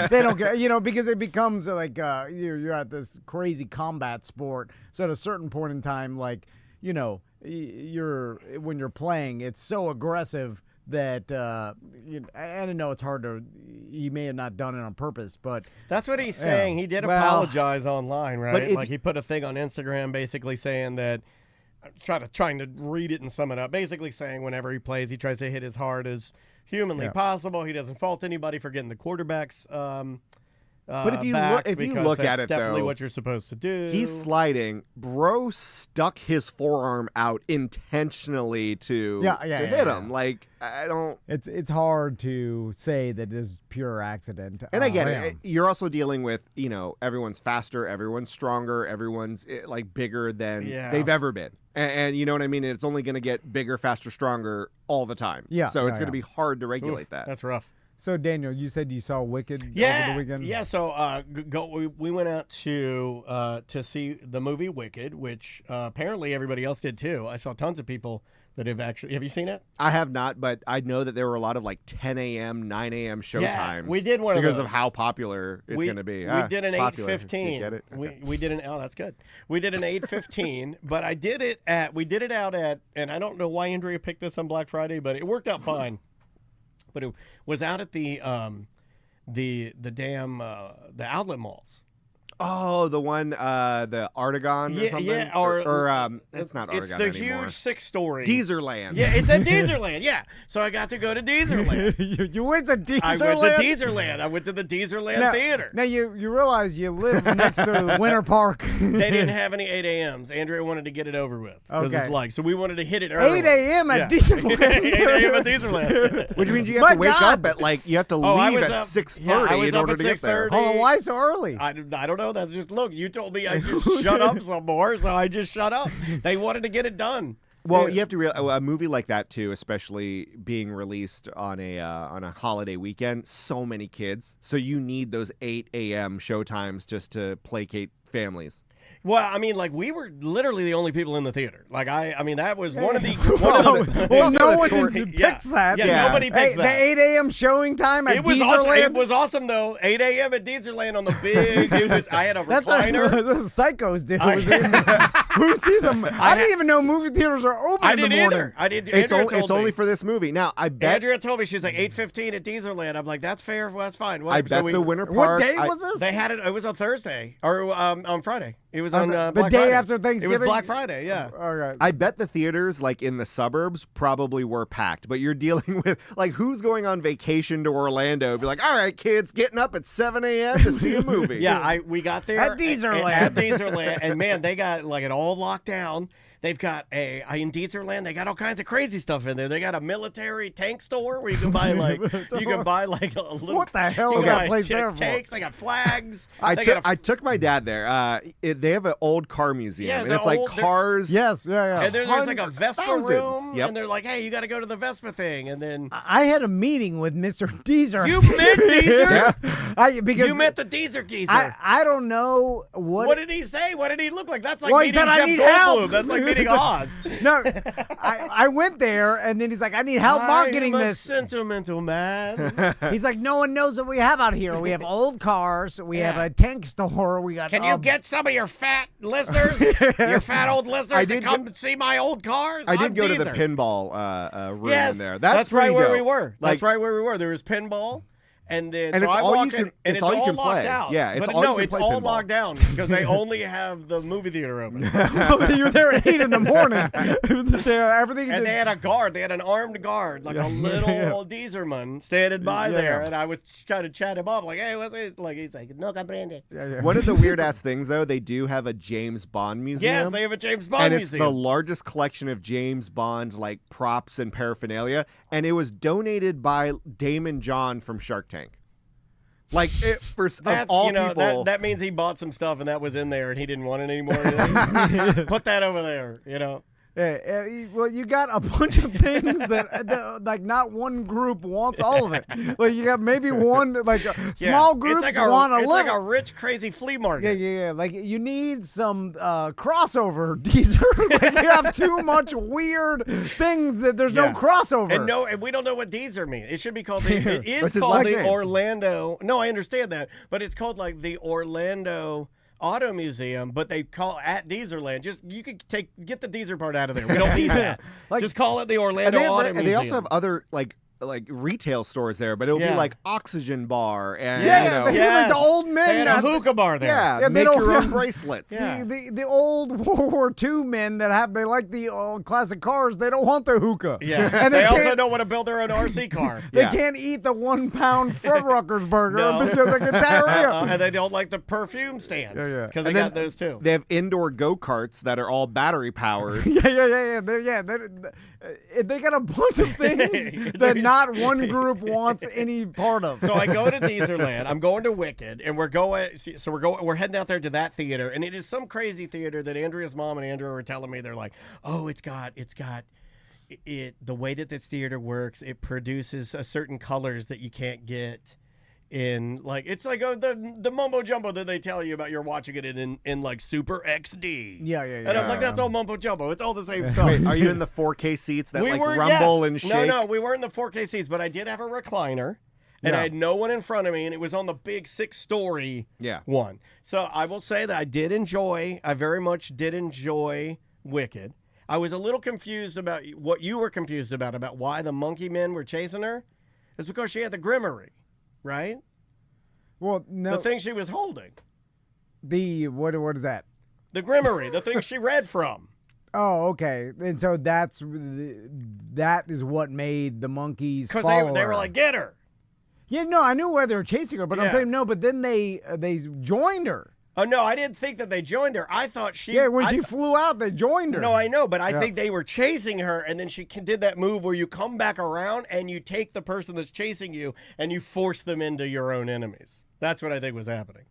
they don't get, because it becomes like you're at this crazy combat sport. So at a certain point in time, like, when you're playing, it's so aggressive that I don't know, it's hard to, he may have not done it on purpose, but that's what he's saying. He did apologize online, right? Like he put a thing on Instagram basically saying that, trying to read it and sum it up, basically saying whenever he plays, he tries to hit as hard as humanly possible. He doesn't fault anybody for getting the quarterbacks but if you look at it, definitely though, what you're supposed to do. He's sliding. Bro stuck his forearm out intentionally to hit him. Like, I don't. It's hard to say that this is pure accident. And I get it. You're also dealing with everyone's faster, everyone's stronger, everyone's like bigger than they've ever been. And you know what I mean? It's only going to get bigger, faster, stronger all the time. Yeah. So it's going to be hard to regulate that. That's rough. So, Daniel, you said you saw Wicked over the weekend? Yeah, so we went out to see the movie Wicked, which apparently everybody else did too. I saw tons of people that have actually – have you seen it? I have not, but I know that there were a lot of like 10 a.m., 9 a.m. show times. We did one of those. Because of how popular it's going to be. We did an 8:15. Get it? Okay. We did an – oh, that's good. We did an 8:15, but we did it out at – and I don't know why Andrea picked this on Black Friday, but it worked out fine. But it was out at the outlet malls. Oh, the one, the Artagon or something? Yeah, or it's not Artagon It's the anymore. huge 6-story. Deezerland. Yeah, it's at Deezerland, yeah. So I got to go to Deezerland. You went to Deezerland? I went to Deezerland. I went to the Deezerland Theater. Now, you realize you live next to Winter Park. They didn't have any 8 a.m.s. Andrea wanted to get it over with. Okay. So we wanted to hit it early. 8 a.m. at Deezerland? 8 a.m. at Deezerland. Which means you have to wake up at, like, you have to leave at 6:30 in order to get there. Hold on, why so early? I don't know. That's just, look, you told me I just shut up some more, so I just shut up. They wanted to get it done. Well, you have to realize a movie like that too, especially being released on a holiday weekend. So many kids, so you need those 8 a.m. showtimes just to placate families. Well, I mean, like, we were literally the only people in the theater. Like, I mean, that was one of the. Well, no one picks that. Yeah, nobody picks that. The 8 a.m. showing time at Deezerland. It was awesome, though. 8 a.m. at Deezerland on the big. I had a recliner. That's what psychos did. Who sees them? I didn't even know movie theaters are open in the morning. I didn't. It's only for this movie. Now, I bet. Andrea told me she's like 8:15 at Deezerland. I'm like, that's fair. Well, that's fine. I bet the Winter Park. What day was this? They had it. It was on Thursday or on Friday. It was on the Black day Friday. after Thanksgiving. It was Black Friday, yeah. All right. I bet the theaters, like in the suburbs, probably were packed. But you're dealing with, like, who's going on vacation to Orlando? Be like, all right, kids, getting up at 7 a.m. to see a movie. Yeah, we got there at Deezerland. At Deezerland, and man, they got like it all locked down. They've got in Deezerland, they got all kinds of crazy stuff in there. They got a military tank store where you can buy a little. What the hell is that place there for? Tanks. They got flags. I took my dad there. They have an old car museum, and it's like cars. Yes, yeah. And there's like a Vespa room, and they're like, hey, you got to go to the Vespa thing, and then I had a meeting with Mr. Deezer. You met Deezer? Yeah. Because you met the Deezer geezer. I don't know what. What did he say? What did he look like? That's like well, meeting Jeff Goldblum. That's like meeting Oz. No, I went there, and then he's like, I need help marketing I'm a this. Sentimental man. He's like, no one knows what we have out here. We have old cars. We have a tank store. We got. Can you get some of your fat listeners, your fat old listeners, to come see my old cars? I did go to the pinball room in there. That's right where we were. That's right where we were. There was pinball. And then And so it's I all walk you can- in, and it's it's all you all can locked play. out. Yeah, it's but all you no, can it's play all pinball. locked down because they only have the movie theater open. You're there at 8 in the morning. Everything. And they had a guard. They had an armed guard, like a little Deezerman standing by there. And I was trying to chat him up, like, hey, what's it? Like, he's like, no comprende. One of the weird ass things, though, they do have a James Bond museum. Yes, they have a James Bond and museum. it's the largest collection of James Bond like props and paraphernalia, and it was donated by Damon John from Shark Tank. Like for of all people, that means he bought some stuff and that was in there and he didn't want it anymore. Put that over there, Well, you got a bunch of things that like not one group wants all of it. Like you got maybe one small groups want a little. It's like a rich, crazy flea market. Yeah. Like you need some crossover, Deezer. Like you have too much weird things that there's no crossover. And we don't know what Deezer mean. It should be called it is What's his called last the name? Orlando. No, I understand that, but it's called like the Orlando Auto Museum, but they call it at Deezerland. Just you could get the Deezer part out of there. We don't need that. Just call it the Orlando Auto Museum. And they also have other like retail stores there, but it'll be like Oxygen Bar and like the old men. They had a hookah bar there. Yeah, make your own bracelets. See, the old World War II men they like the old classic cars. They don't want the hookah. Yeah, and they also don't want to build their own RC car. They can't eat the 1 pound Fuddruckers burger because they get diarrhea. And they don't like the perfume stands because they got those too. They have indoor go-karts that are all battery powered. Yeah. They got a bunch of things that not one group wants any part of. So I go to Deezerland. I'm going to Wicked, and we're heading out there to that theater, and it is some crazy theater that Andrea's mom and Andrea were telling me. They're like, oh, it's got the way that this theater works. It produces a certain colors that you can't get in it's like the mumbo jumbo that they tell you about. You're watching it in like super XD. Yeah. And I'm like, that's all mumbo jumbo. It's all the same stuff. Wait, are you in the 4K seats that rumble and shake? No, we weren't in the 4K seats, but I did have a recliner. And I had no one in front of me, and it was on the big 6-story one. So I will say that I very much did enjoy Wicked. I was a little confused about what you were confused about why the monkey men were chasing her. It's because she had the Grimmery. Right? Well, no. The thing she was holding. What is that? The Grimmery, the thing she read from. Oh, okay. And so that is what made the monkeys follow because they were like, get her. Yeah, no, I knew why they were chasing her, but I'm saying no. But then they joined her. Oh no, I didn't think that they joined her. I thought she. Yeah, when she flew out, they joined her. No, I know, but I think they were chasing her, and then she did that move where you come back around and you take the person that's chasing you and you force them into your own enemies. That's what I think was happening.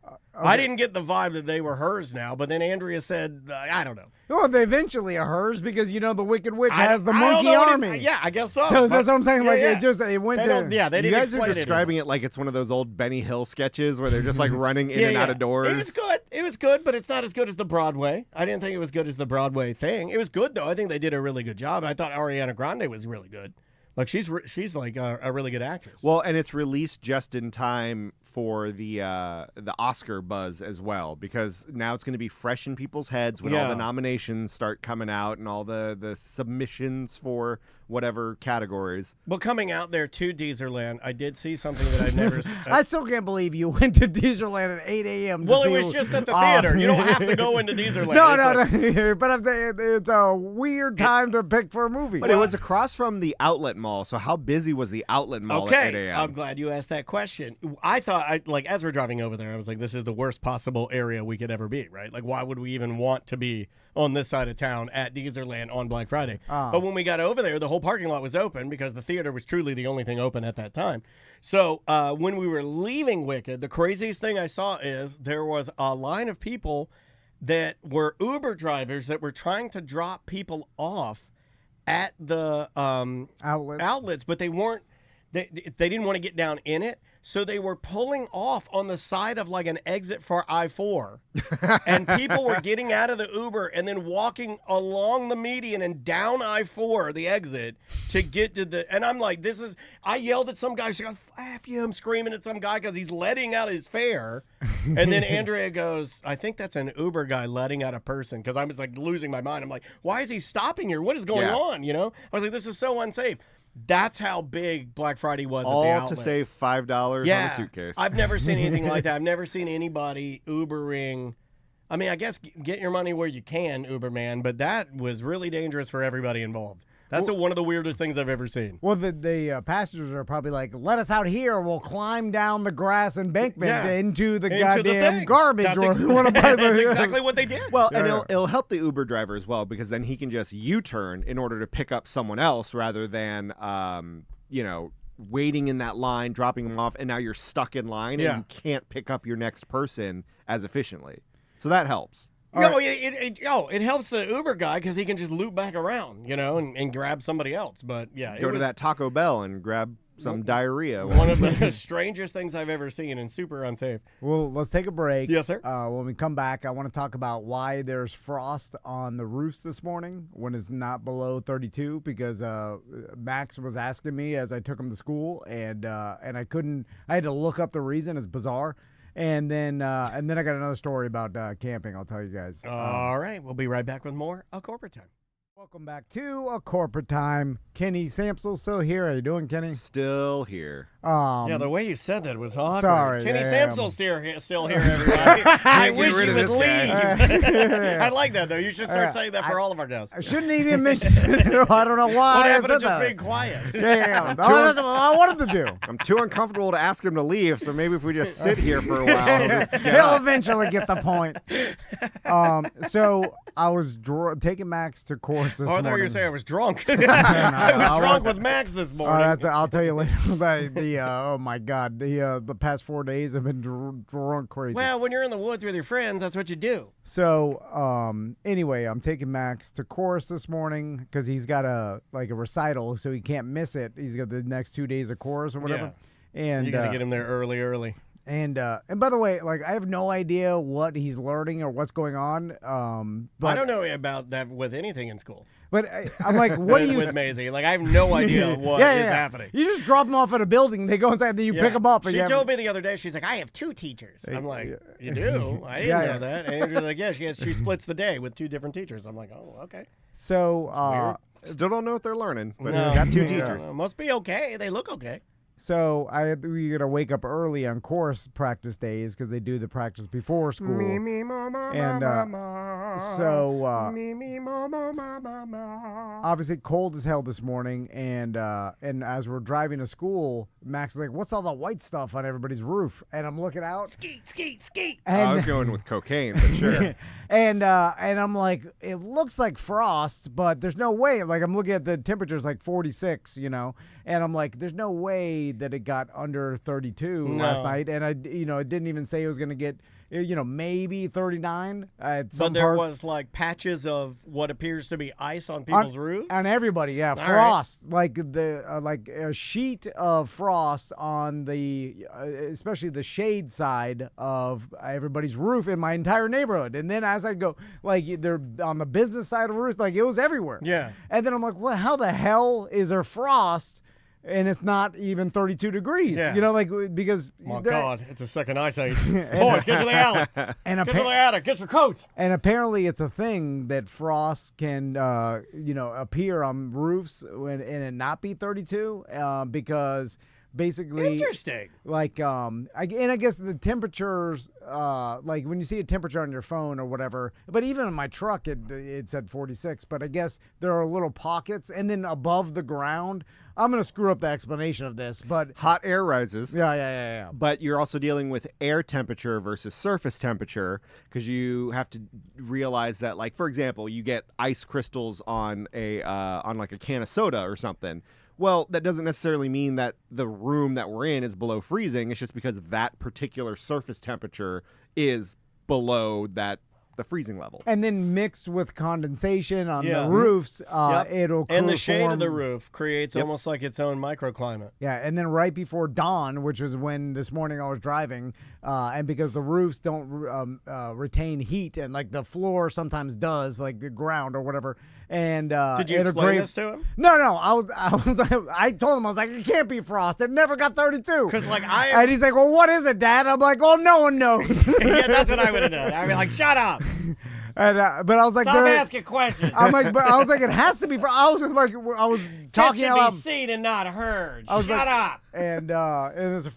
Okay. I didn't get the vibe that they were hers now, but then Andrea said, I don't know. Well, they eventually are hers because, the Wicked Witch has the monkey army. Yeah, I guess so. So that's what I'm saying. It went to... Yeah, they didn't. You guys are describing it like it's one of those old Benny Hill sketches where they're just like running in and out of doors. It was good, but it's not as good as the Broadway. I didn't think it was good as the Broadway thing. It was good, though. I think they did a really good job. I thought Ariana Grande was really good. Like she's like a really good actress. Well, and it's released just in time for the Oscar buzz as well, because now it's going to be fresh in people's heads when all the nominations start coming out and all the submissions for whatever categories. Well, coming out there to Deezerland, I did see something that I've never. I still can't believe you went to Deezerland at 8 a.m. Well, it was just at the theater. You don't have to go into Deezerland. No. But I'm saying it's a weird time to pick for a movie. But it was across from the outlet mall. So how busy was the outlet mall at 8 a.m.? I'm glad you asked that question. I thought, as we're driving over there, I was like, this is the worst possible area we could ever be, right? Like, why would we even want to be on this side of town at Deezerland on Black Friday? But when we got over there, the whole parking lot was open because the theater was truly the only thing open at that time. So when we were leaving Wicked, the craziest thing I saw is there was a line of people that were Uber drivers that were trying to drop people off at the outlets, but they weren't. They didn't want to get down in it, so they were pulling off on the side of like an exit for I-4, and people were getting out of the Uber and then walking along the median and down I-4, the exit, to get to the. And I'm like, I yelled at some guy. She's like, "F you!" I'm screaming at some guy because he's letting out his fare. And then Andrea goes, "I think that's an Uber guy letting out a person," because I was like losing my mind. I'm like, "Why is he stopping here? What is going on?" I was like, "This is so unsafe." That's how big Black Friday was. All at the to save $5 on a suitcase. I've never seen anything like that. I've never seen anybody Ubering. I mean, I guess get your money where you can, Uberman, but that was really dangerous for everybody involved. That's one of the weirdest things I've ever seen. Well, the passengers are probably like, let us out here. We'll climb down the grass embankment into the goddamn garbage. That's That's exactly what they did. Well, and it'll help the Uber driver as well, because then he can just U-turn in order to pick up someone else rather than, waiting in that line, dropping them off, and now you're stuck in line and you can't pick up your next person as efficiently. So that helps. It helps the Uber guy because he can just loop back around, and grab somebody else. But go to that Taco Bell and grab some diarrhea. One of the strangest things I've ever seen and super unsafe. Well, let's take a break. Yes, sir. When we come back, I want to talk about why there's frost on the roofs this morning when it's not below 32, because Max was asking me as I took him to school, and I couldn't. I had to look up the reason. It's bizarre. And then I got another story about camping. I'll tell you guys. All right. We'll be right back with more Corporate Time. Welcome back to A Corporate Time. Kenny Samsel still here. How you doing, Kenny? Still here. The way you said that was awkward. Sorry. Kenny Samsel's still here, everybody. I wish you would leave. I like that, though. You should start saying that for all of our guests. I shouldn't even mention it. I don't know why. What happened to just being quiet? Yeah. That's what I wanted to do. I'm too uncomfortable to ask him to leave, so maybe if we just sit here for a while. He'll eventually get the point. So I was taking Max to course this morning. I thought you were saying I was drunk. I was drunk with Max this morning. I'll tell you later. Oh my God, the past 4 days have been drunk crazy. Well, when you're in the woods with your friends, that's what you do. So anyway, I'm taking Max to chorus this morning because he's got a recital, so he can't miss it. He's got the next 2 days of chorus or whatever. Yeah. And you gotta get him there early. And by the way, I have no idea what he's learning or what's going on. But I don't know about that with anything in school. But I'm like, what do you... with Maisie. I have no idea what is happening. You just drop them off at a building, they go inside, then you pick them up. She told me the other day, she's like, I have 2 teachers. I'm like, you do? I didn't know that. And Andrew's like, yeah, she splits the day with 2 different teachers. I'm like, oh, okay. So... Still don't know what they're learning, but no. got 2 teachers. Must be okay. They look okay. So we got to wake up early on chorus practice days because they do the practice before school. And obviously cold as hell this morning, and as we're driving to school, Max is like, "What's all the white stuff on everybody's roof?" And I'm looking out. Skeet. And, I was going with cocaine, but sure. and I'm like, it looks like frost, but there's no way. I'm looking at the temperatures 46, and I'm like, there's no way that it got under 32 last night, and it didn't even say it was going to get, maybe 39 at some But there parts. was patches of what appears to be ice on people's roofs. On everybody, yeah, All frost, right. Like a sheet of frost on the, especially the shade side of everybody's roof in my entire neighborhood. And then as I go, they're on the business side of the roof, it was everywhere. Yeah. And then I'm like, well, how the hell is there frost? And it's not even 32 degrees, because... Oh, God, it's a second eyesight. Boys, get to the alley. Get to the attic. Get your coats. And apparently it's a thing that frost can, appear on roofs and it not be 32 because... Basically, interesting. I guess the temperatures, when you see a temperature on your phone or whatever, but even in my truck, it said 46. But I guess there are little pockets, and then above the ground, I'm gonna screw up the explanation of this, but hot air rises. Yeah. But you're also dealing with air temperature versus surface temperature because you have to realize that, for example, you get ice crystals on a can of soda or something. Well, that doesn't necessarily mean that the room that we're in is below freezing. It's just because that particular surface temperature is below the freezing level. And then mixed with condensation on the roofs, it'll and the shade of the roof creates almost like its own microclimate. Yeah, and then right before dawn, which was when this morning I was driving, and because the roofs don't retain heat, and the floor sometimes does, the ground or whatever. And did you explain this to him? No. I told him, I was like, it can't be frost. It never got 32. Because and he's like, well, what is it, Dad? I'm like, oh, no one knows. Yeah, that's what I would have done. I'd be like, shut up. And but I was like, stop asking questions. I'm like, but I was like, it has to be. I was talking about. It should be seen and not heard. Shut up. and it was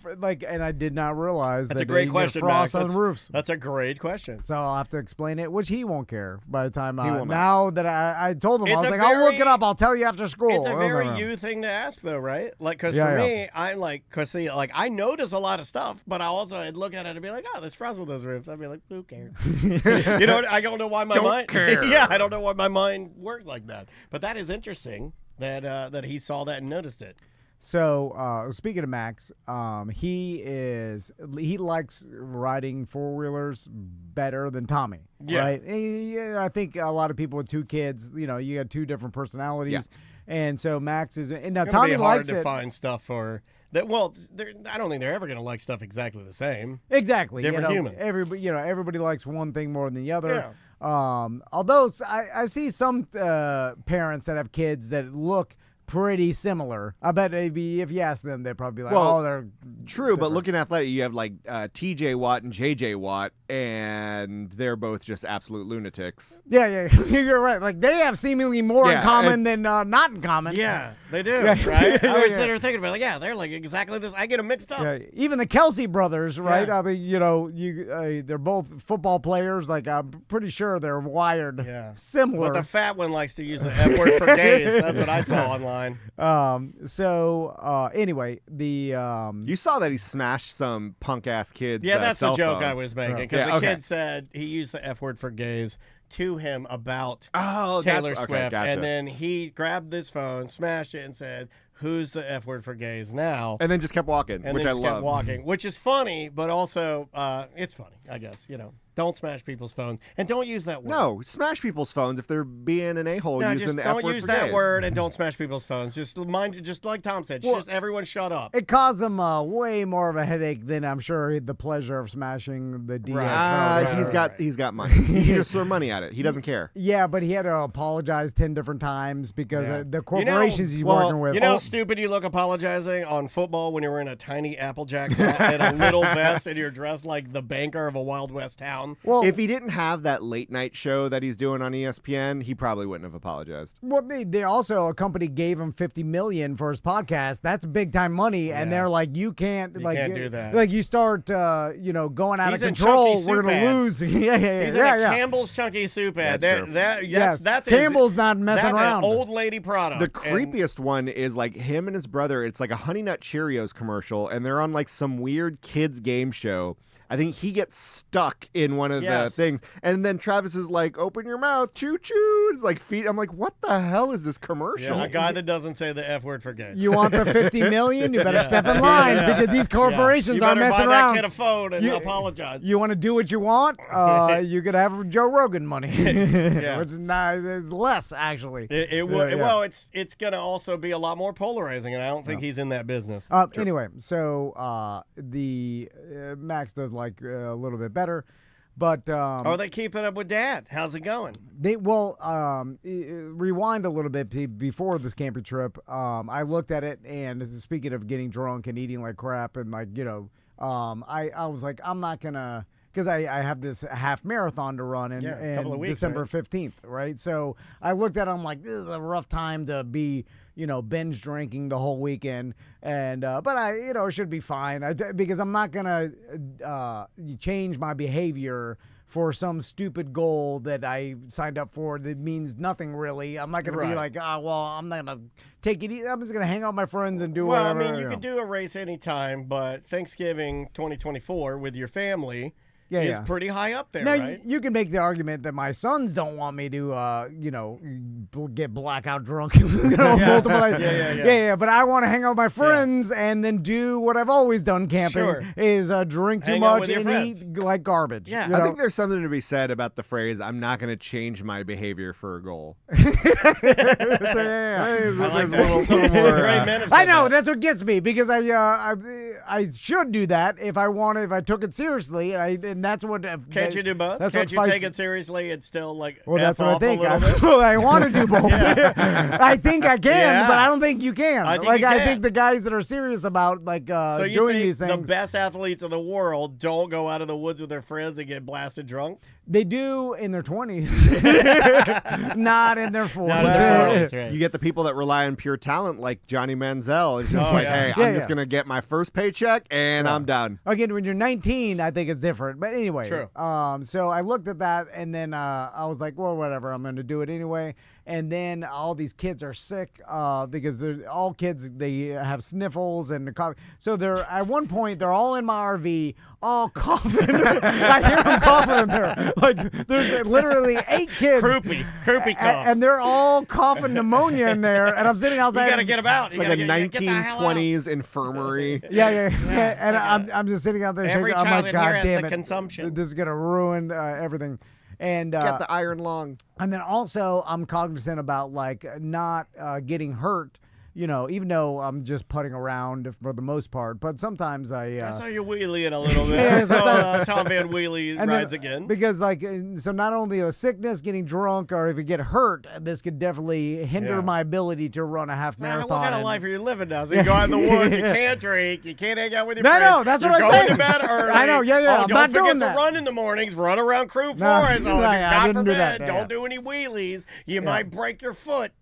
and I did not realize That's that a great you question, get frost Max. on roofs. That's a great question. So I'll have to explain it, which he won't care by the time. He won't now that I told him, I It's was a like, I'll look very- it up. I'll tell you after school. It's a Oh, very no. you thing to ask, though, right? Like, because Yeah, for yeah. me, I'm like, because see, like, I notice a lot of stuff, but I'd look at it and be like, oh, there's frost on those roofs. I'd be like, who cares? You know, I don't know why my mind. care. Yeah, I don't know why my mind works like that. But that is interesting that he saw that and noticed it. So speaking of Max, he likes riding 4-wheelers better than Tommy. Yeah. Right. I think a lot of people with 2 kids, you got 2 different personalities, and so Max is. And now It's gonna Tommy be hard likes to it. find stuff for that. Well, I don't think they're ever going to like stuff exactly the same. Exactly. Different human. Everybody likes one thing more than the other. Yeah. Although I see some parents that have kids that look pretty similar. I bet maybe if you ask them, they'd probably be like, Well, "Oh, they're True, but different. looking athletic, you have like T.J. Watt and J.J. Watt, and they're both just absolute lunatics. Yeah, you're right. Like they have seemingly more in Yeah, common than not in common. Yeah, they do, Yeah. right? I was Yeah. there thinking about, they're like exactly this. I get them mixed up. Yeah, even the Kelsey brothers, right? Yeah. I mean, they're both football players. Like I'm pretty sure they're wired similar. But the fat one likes to use the F word for gays. That's what I saw online. Anyway, the You saw that he smashed some punk ass kids. Yeah, that's the cell joke phone. I was making because Yeah, the okay. kid said he used the F word for gays to him about Oh, Taylor that's, Swift, okay, gotcha. and then he grabbed this phone, smashed it, and said, "Who's the F word for gays now?" And then just kept walking, And which then I just kept love. walking, which is funny, but also it's funny, I guess. Don't smash people's phones and don't use that word. No, smash people's phones if they're being an a-hole No, using just the don't F word use for that gays. word and don't smash people's phones. Just like Tom said, just everyone shut up. It caused them way more of a headache than I'm sure the pleasure of smashing the DX. Right. He's got money. He can just throw money at it. He doesn't care. Yeah, but he had to apologize 10 different times because Yeah. the corporations he's working with. You know how stupid you look apologizing on football when you're wearing a tiny Applejack hat and a little vest and you're dressed like the banker of a Wild West town? Well, If he didn't have that late night show that he's doing on ESPN, he probably wouldn't have apologized. Well, they also a company gave him $50 million for his podcast. That's big time money, and they're like, you can't do that. Like you start, going out He's of in control. Chunky We're soup gonna ads. lose. yeah. He's in a Campbell's Chunky Soup ad. That's true. That's Campbell's not messing that's around. an old lady product. The And- creepiest one is like him and his brother. It's like a Honey Nut Cheerios commercial, and they're on like some weird kids game show. I think he gets stuck in one of the things, and then Travis is like, "Open your mouth, choo choo." It's like feet. I'm like, "What the hell is this commercial?" Yeah, a guy that doesn't say the F word for gays. You want the $50 million? You better step in line because these corporations you are better messing buy around. that kid a phone and apologize. You want to do what you want? You could have Joe Rogan money, which is not it's less actually. It would. Well, it's gonna also be a lot more polarizing, and I don't think he's in that business. Anyway, so the Max does like a little bit better, but Are they keeping up with Dad? How's it going? rewind a little bit before this camping trip. I looked at it, and speaking of getting drunk and eating like crap, and I was like, I'm not gonna. Because I have this half marathon to run in a couple of weeks, December right? 15th, right? So I looked at it, I'm like, this is a rough time to be, binge drinking the whole weekend. And but I, it should be fine because I'm not gonna change my behavior for some stupid goal that I signed up for that means nothing really. I'm not gonna be like, I'm not gonna take it easy. I'm just gonna hang out with my friends and do whatever. Well, I mean, you could do a race anytime, but Thanksgiving 2024 with your family is pretty high up there, now, right? you can make the argument that my sons don't want me to, get blackout drunk. Multiple. Yeah. But I want to hang out with my friends and then do what I've always done camping is drink too Hang out much with your and eat like garbage. Yeah. I think there's something to be said about the phrase, "I'm not going to change my behavior for a goal." Yeah. There's I like a that. little Some more, great men have I said know that. that's what gets me because I should do that if I took it seriously and and that's what. Can't you do both? That's Can't what you take it seriously and still like? Well, that's what I think. I I want to do both. I think I can, but I don't think you can. I think the guys that are serious about so you doing think these things, the best athletes in the world don't go out of the woods with their friends and get blasted drunk. They do in their 20s, not in their 40s. Right. You get the people that rely on pure talent, like Johnny Manziel. It's just hey, I'm just gonna get my first paycheck and I'm done. Again, when you're 19, I think it's different. But anyway, True. So I looked at that, and then I was like, well, whatever, I'm gonna do it anyway. And then all these kids are sick because they're all kids. They have sniffles and cough. So they're at one point they're all in my RV, all coughing. I hear them coughing in there. Like there's literally 8 kids. Croupy cough. And they're all coughing pneumonia in there. And I'm sitting outside. You gotta get them out. It's like a 1920s infirmary. Yeah. And I'm just sitting out there Every shaking. I'm child like, in here God has damn the it! consumption. This is gonna ruin everything. And Get the iron lung. and then also I'm cognizant about like not getting hurt. You know, even though I'm just putting around for the most part, but sometimes I. I saw you wheeling a little bit. Yeah, So Tom Van Wheelie rides again. Because like, so not only a sickness, getting drunk, or if you get hurt, this could definitely hinder my ability to run a half marathon. What kind of life are you living now? So you go out in the woods, you can't drink, you can't hang out with your friends. No, that's what I'm You're saying. going to bed early. I know, yeah. I'm not don't doing forget that. to run in the mornings, run around Crew No, Forest. I God didn't do forbid, that. Yeah. don't do any wheelies. You might break your foot.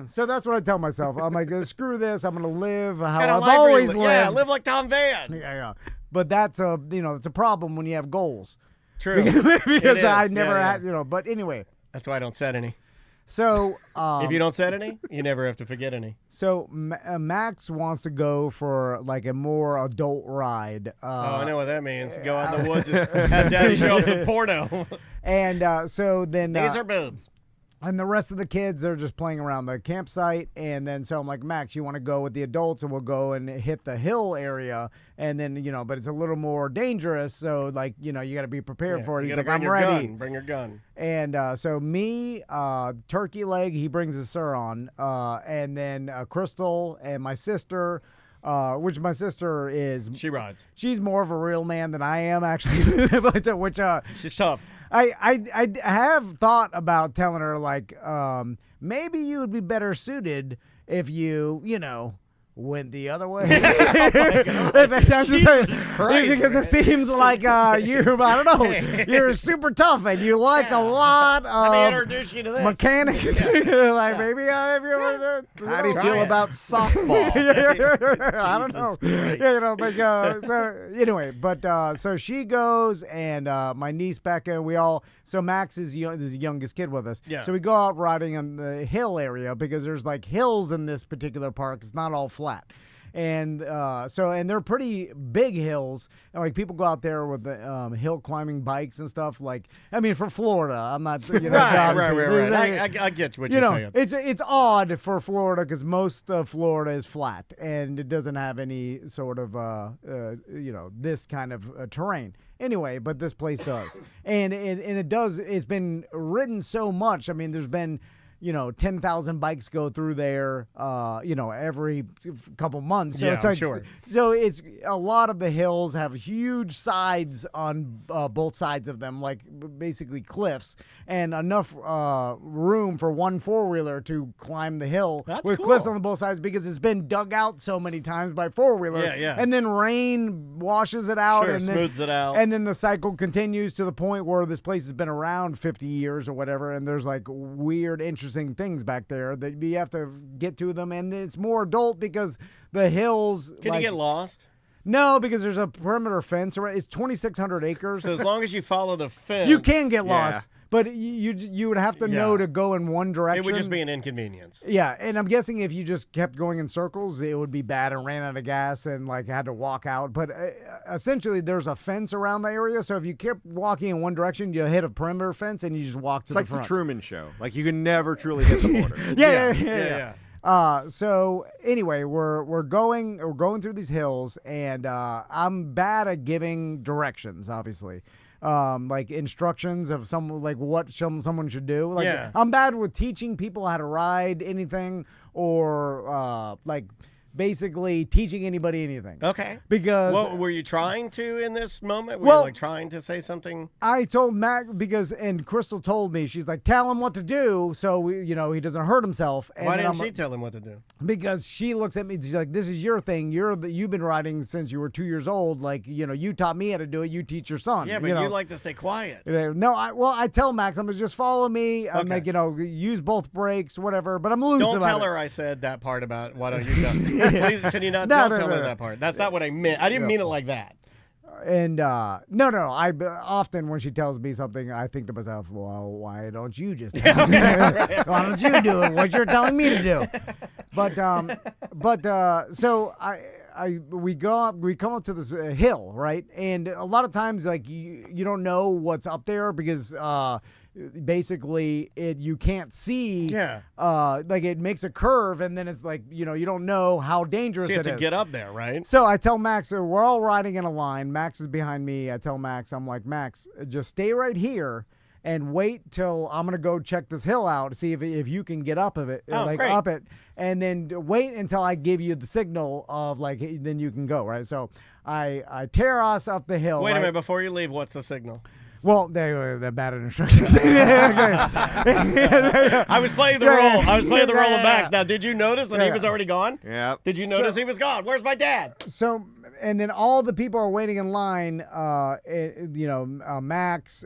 So that's what I tell myself. I'm like, screw this. I'm gonna live how Kinda I've life always you lived. Yeah, live like Tom Van. Yeah. But that's it's a problem when you have goals. True. Because It I is. never Yeah. had, but anyway. That's why I don't set any. So If you don't set any, you never have to forget any. So Max wants to go for like a more adult ride. I know what that means. Go out in the woods and have daddy show up some porno. And so then These are boobs. and the rest of the kids, they're just playing around the campsite. And then so I'm like, Max, you want to go with the adults and we'll go and hit the hill area. And then, but it's a little more dangerous. So like, you got to be prepared for it. He's like, I'm ready. Bring your gun. And so me, Turkey Leg, he brings his sir on. And then Crystal and my sister, which my sister is. She rides. She's more of a real man than I am, actually. Which She's tough. I have thought about telling her, like, maybe you would be better suited if you, went the other way. Because it seems like you, I don't know, you're super tough and you like a lot Let me of introduce you to this. mechanics. Like, maybe if you ever, How do you feel about softball? I don't know. So anyway, but so she goes, and my niece Becca, so Max is the youngest kid with us. Yeah. So we go out riding on the hill area because there's like hills in this particular park. It's not all flat. And and they're pretty big hills, and like people go out there with the hill climbing bikes and stuff. Like, I mean, for Florida, I'm not, Right. I get what you're saying. It's odd for Florida because most of Florida is flat and it doesn't have any sort of this kind of terrain. Anyway, but this place does, and it does. It's been ridden so much. I mean, there's been 10,000 bikes go through there, every couple months. So Yeah, it's like, sure. So it's a lot of the hills have huge sides on both sides of them, like basically cliffs, and enough room for one 4-wheeler to climb the hill with cliffs on both sides because it's been dug out so many times by 4-wheeler. Yeah. And then rain washes it out. Sure, and smooths it out. And then the cycle continues to the point where this place has been around 50 years or whatever, and there's like weird, interesting things back there that you have to get to them, and it's more adult because the hills. Can you get lost? No, because there's a perimeter fence. It's 2,600 acres. So as long as you follow the fence, you can get lost, but you would have to know to go in one direction. It would just be an inconvenience. Yeah, and I'm guessing if you just kept going in circles, it would be bad and ran out of gas and like had to walk out. But essentially, there's a fence around the area, so if you kept walking in one direction, you hit a perimeter fence and you just walk to the front. It's like the Truman Show. Like you can never truly hit the border. Yeah. So anyway, we're going through these hills, and I'm bad at giving directions, obviously. Like instructions of what someone should do. Like I'm bad with teaching people how to ride anything, or basically teaching anybody anything. Okay. Because what were you trying to in this moment? Were you like trying to say something? I told Mac and Crystal told me, she's like, tell him what to do so he doesn't hurt himself. And why didn't she tell him what to do? Because she looks at me, she's like, this is your thing. You've been riding since you were 2 years old. Like, you taught me how to do it. You teach your son. Yeah, but you like to stay quiet. No, I tell Max, I'm going to just follow me. I'm like, use both brakes, whatever. But I'm loose about it. Don't tell her I said that part about why don't you tell. Please, can you not tell her that part? That's not what I meant. I didn't mean it like that. And no. I often when she tells me something, I think to myself, well, why don't you just tell me? Why don't you do it? What you're telling me to do? But so we come up to this hill, right? And a lot of times, like you don't know what's up there because basically you can't see. Yeah. Like it makes a curve, and then it's like you don't know how dangerous so you have it to is. get up there, right? So I tell Max, we're all riding in a line. Max is behind me. I tell Max, I'm like, Max, just stay right here and wait till I'm gonna go check this hill out to see if you can get up of it, great. up it, and then wait until I give you the signal of like, then you can go, right? So I tear us up the hill. Wait right? a minute, before you leave, what's the signal? Well, they're bad at instructions. I was playing the role. I was playing the role of Max. Now, did you notice that he was already gone? Yeah. Did you notice he was gone? Where's my dad? So, and then all the people are waiting in line. Max,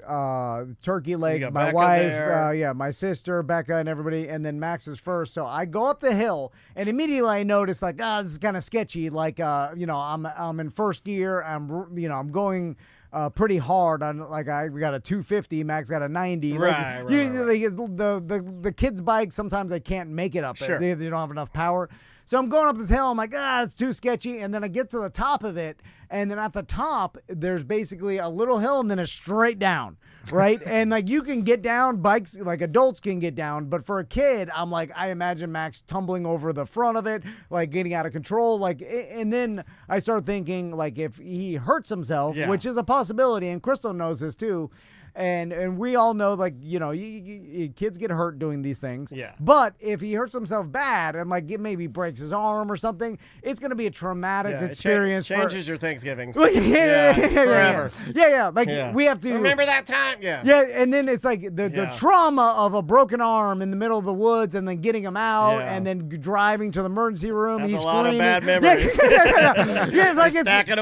Turkey Leg, my Becca wife, my sister, Becca, and everybody. And then Max is first. So I go up the hill, and immediately I notice like, this is kind of sketchy. Like, I'm in first gear. I'm going. Pretty hard on we got a 250, Max got a 90. Right. The kids' bikes sometimes they can't make it up there. They don't have enough power. So I'm going up this hill. I'm like, it's too sketchy. And then I get to the top of it, and then at the top there's basically a little hill, and then it's straight down, right? And like you can get down, bikes like adults can get down, but for a kid, I'm like, I imagine Max tumbling over the front of it, like getting out of control, like. And then I start thinking like if he hurts himself, which is a possibility, and Crystal knows this too. And we all know, like, kids get hurt doing these things. Yeah. But if he hurts himself bad and, like, it maybe breaks his arm or something, it's going to be a traumatic experience. Changes your Thanksgiving. Forever. Yeah. Like, we have to. Remember that time? Yeah. Yeah, and then it's like the trauma of a broken arm in the middle of the woods and then getting him out and then driving to the emergency room. That's He's a lot screaming. of bad memories. It's like stacking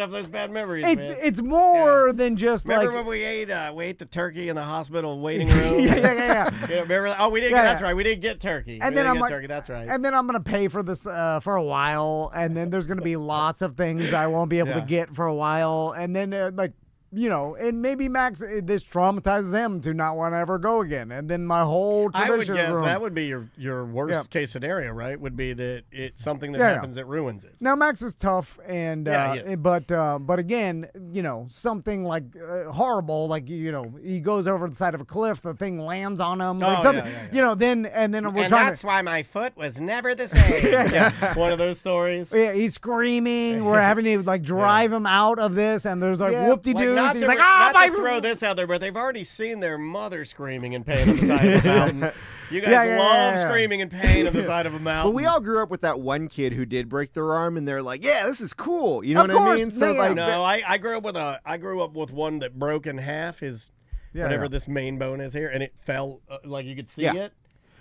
up those bad memories, man. It's more than just Remember like. when we ate the turkey in the hospital waiting room? Yeah. Remember? Oh, we didn't. That's right. We didn't get turkey. And then I'm like, turkey. That's right. And then I'm gonna pay for this for a while, and then there's gonna be lots of things I won't be able to get for a while, and then and maybe Max, this traumatizes him to not want to ever go again, and then my whole tradition. I would guess ruined. that would be your worst case scenario, right? Would be that it's something that happens that ruins it. Now Max is tough, and but again, something like horrible, like he goes over the side of a cliff, the thing lands on him, like something, then we're trying. That's why my foot was never the same. One of those stories. Yeah, he's screaming. We're having to like drive him out of this, and there's like whoop-de-doos. He's like, not to throw this out there, but they've already seen their mother screaming in pain on the side of a mountain. You guys love screaming in pain on the side of a mountain. But we all grew up with that one kid who did break their arm, and they're like, "Yeah, this is cool." You know what I mean? So I grew up with one that broke in half his whatever this main bone is here, and it fell like you could see it.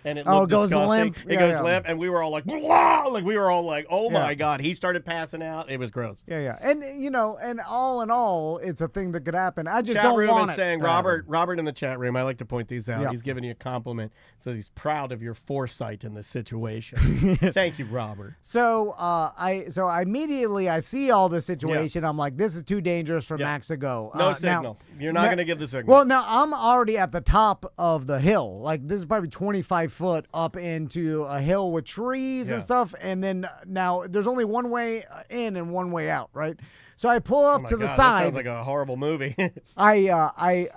And it looked goes disgusting. limp. It goes limp, and we were all like, "Wow!" Like we were all like, "Oh my god!" He started passing out. It was gross. Yeah. And and all in all, it's a thing that could happen. I just chat don't room want is it. saying Robert in the chat room. I like to point these out. He's giving you a compliment. Says he's proud of your foresight in this situation. Thank you, Robert. So I immediately I see all this situation. I'm like, this is too dangerous for Max to go. No signal. Now, You're not going to give the signal. Well, now I'm already at the top of the hill. Like this is probably 25 foot up into a hill with trees and stuff. And then now there's only one way in and one way out, right? So I pull up to the side. That sounds like a horrible movie. I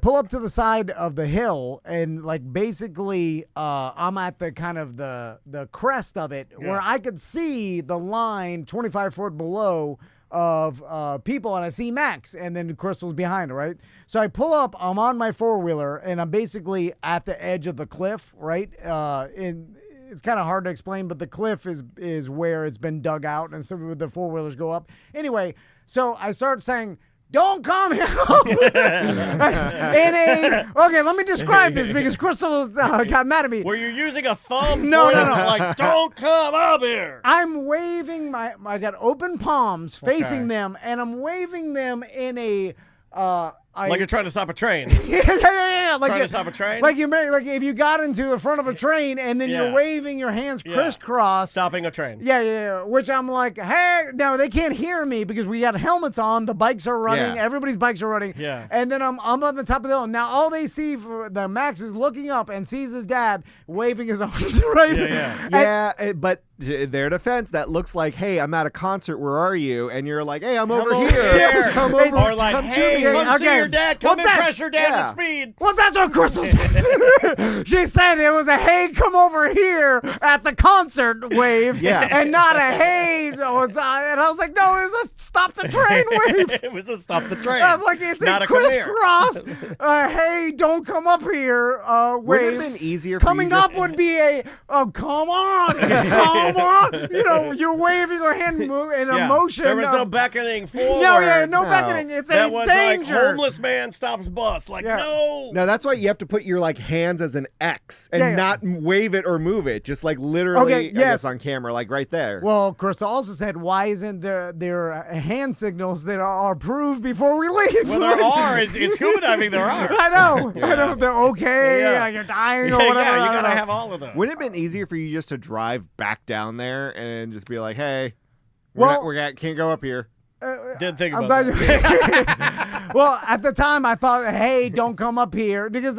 pull up to the side of the hill, and like basically I'm at the kind of the crest of it where I could see the line 25 foot below of people, and I see Max, and then Crystal's behind her, right? So I pull up, I'm on my four-wheeler, and I'm basically at the edge of the cliff, right? it's kind of hard to explain, but the cliff is where it's been dug out, and so the four-wheelers go up. Anyway, so I start saying, don't come here. Okay, let me describe this because Crystal got mad at me. Were you using a thumb? No. Like, don't come up here. I'm waving I got open palms facing them, and I'm waving them in a like you're trying to stop a train. yeah. Like trying to stop a train. Like like if you got into the front of a train and then you're waving your hands crisscross, stopping a train. Yeah. Which I'm like, hey, now they can't hear me because we got helmets on. The bikes are running. Yeah. Everybody's bikes are running. Yeah. And then I'm on the top of the hill. Now all they see the Max is looking up and sees his dad waving his arms right. Yeah. But their defense, that looks like, hey, I'm at a concert. Where are you? And you're like, hey, I'm over here. Come over. Or like, come hey, to me. come see your dad. Come and press your dad Yeah. at speed. Well, that's what Crystal said. She said it was a hey, come over here at the concert wave, and not a hey. And I was like, no, it was a stop the train wave. It was a stop the train. I'm like, it's not a crisscross. Hey, don't come up here. Wave. Would it have been easier for Coming you up would be a come on, come on. You know, you're waving your hand move in emotion. There was no beckoning forward. No beckoning. It's that a was danger. Like homeless man stops bus. Like, no. No, that's why you have to put your like hands as an X and not wave it or move it. Just like literally, I guess on camera, like right there. Well, Crystal also said, why isn't there hand signals that are approved before we leave? Well, there are. It's scuba diving. There are. I know. They're okay. You're dying or whatever. Yeah, you gotta have all of them. Wouldn't it have been easier for you just to drive back down there and just be like, hey, can't go up here? Didn't think about that. Well, at the time I thought, hey, don't come up here because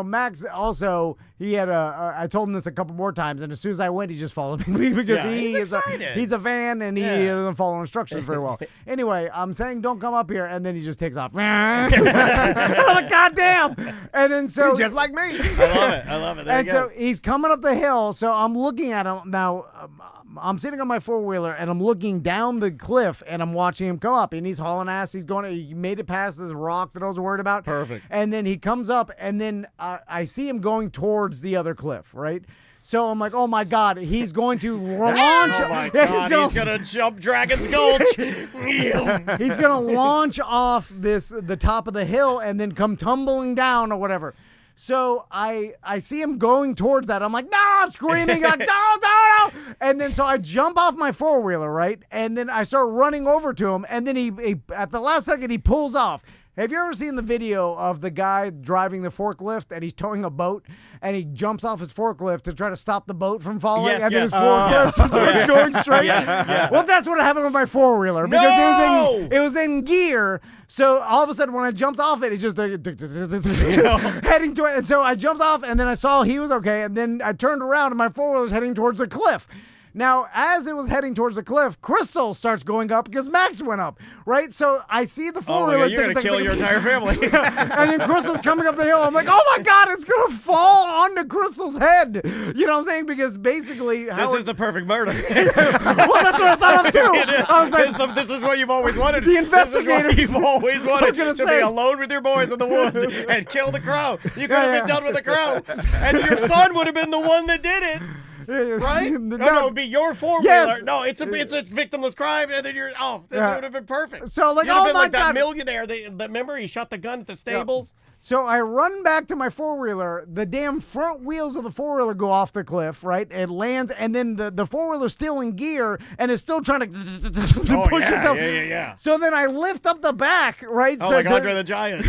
Max also he had I told him this a couple more times, and as soon as I went, he just followed me because he's a fan and he doesn't follow instructions very well. Anyway, I'm saying don't come up here, and then he just takes off. I'm like, God damn! And then so he's just like me. I love it. There and so he's coming up the hill, so I'm looking at him now. I'm sitting on my four-wheeler, and I'm looking down the cliff, and I'm watching him come up, and he's hauling ass. He made it past this rock that I was worried about. Perfect. And then he comes up, and then I see him going towards the other cliff, right? So I'm like, oh, my God, he's going to launch. Oh, my God, he's going to jump Dragon's Gulch. He's going to launch off the top of the hill and then come tumbling down or whatever. So I see him going towards that. I'm like, no, I'm screaming, like, no. And then so I jump off my four-wheeler, right? And then I start running over to him. And then he at the last second, he pulls off. Have you ever seen the video of the guy driving the forklift and he's towing a boat and he jumps off his forklift to try to stop the boat from falling? Yes, and then his forklift just starts going straight? Well, that's what happened with my four-wheeler because it was in gear. So all of a sudden when I jumped off it, just heading to it. And so I jumped off and then I saw he was okay. And then I turned around and my four-wheeler was heading towards the cliff. Now, as it was heading towards the cliff, Crystal starts going up because Max went up, right? So I see the four-wheeler. You're going to kill your entire family. And then Crystal's coming up the hill. I'm like, oh, my God, it's going to fall onto Crystal's head. You know what I'm saying? Because basically... This is the perfect murder. Well, that's what I thought of, too. I was like... This is what you've always wanted. The investigators... This is what you've always wanted, to be alone with your boys in the woods and kill the crow. You could have been done with the crow. And your son would have been the one that did it. Right? No, it would be your four-wheeler. Yes. No, it's a victimless crime, and then this would have been perfect. So like, You'd have been my like God. that millionaire. Remember, he shot the gun at the stables. So I run back to my four-wheeler. The damn front wheels of the four-wheeler go off the cliff, right? It lands, and then the four-wheeler's still in gear, and it's still trying to push itself. Yeah. So then I lift up the back, right? Oh, so like Andre the Giant.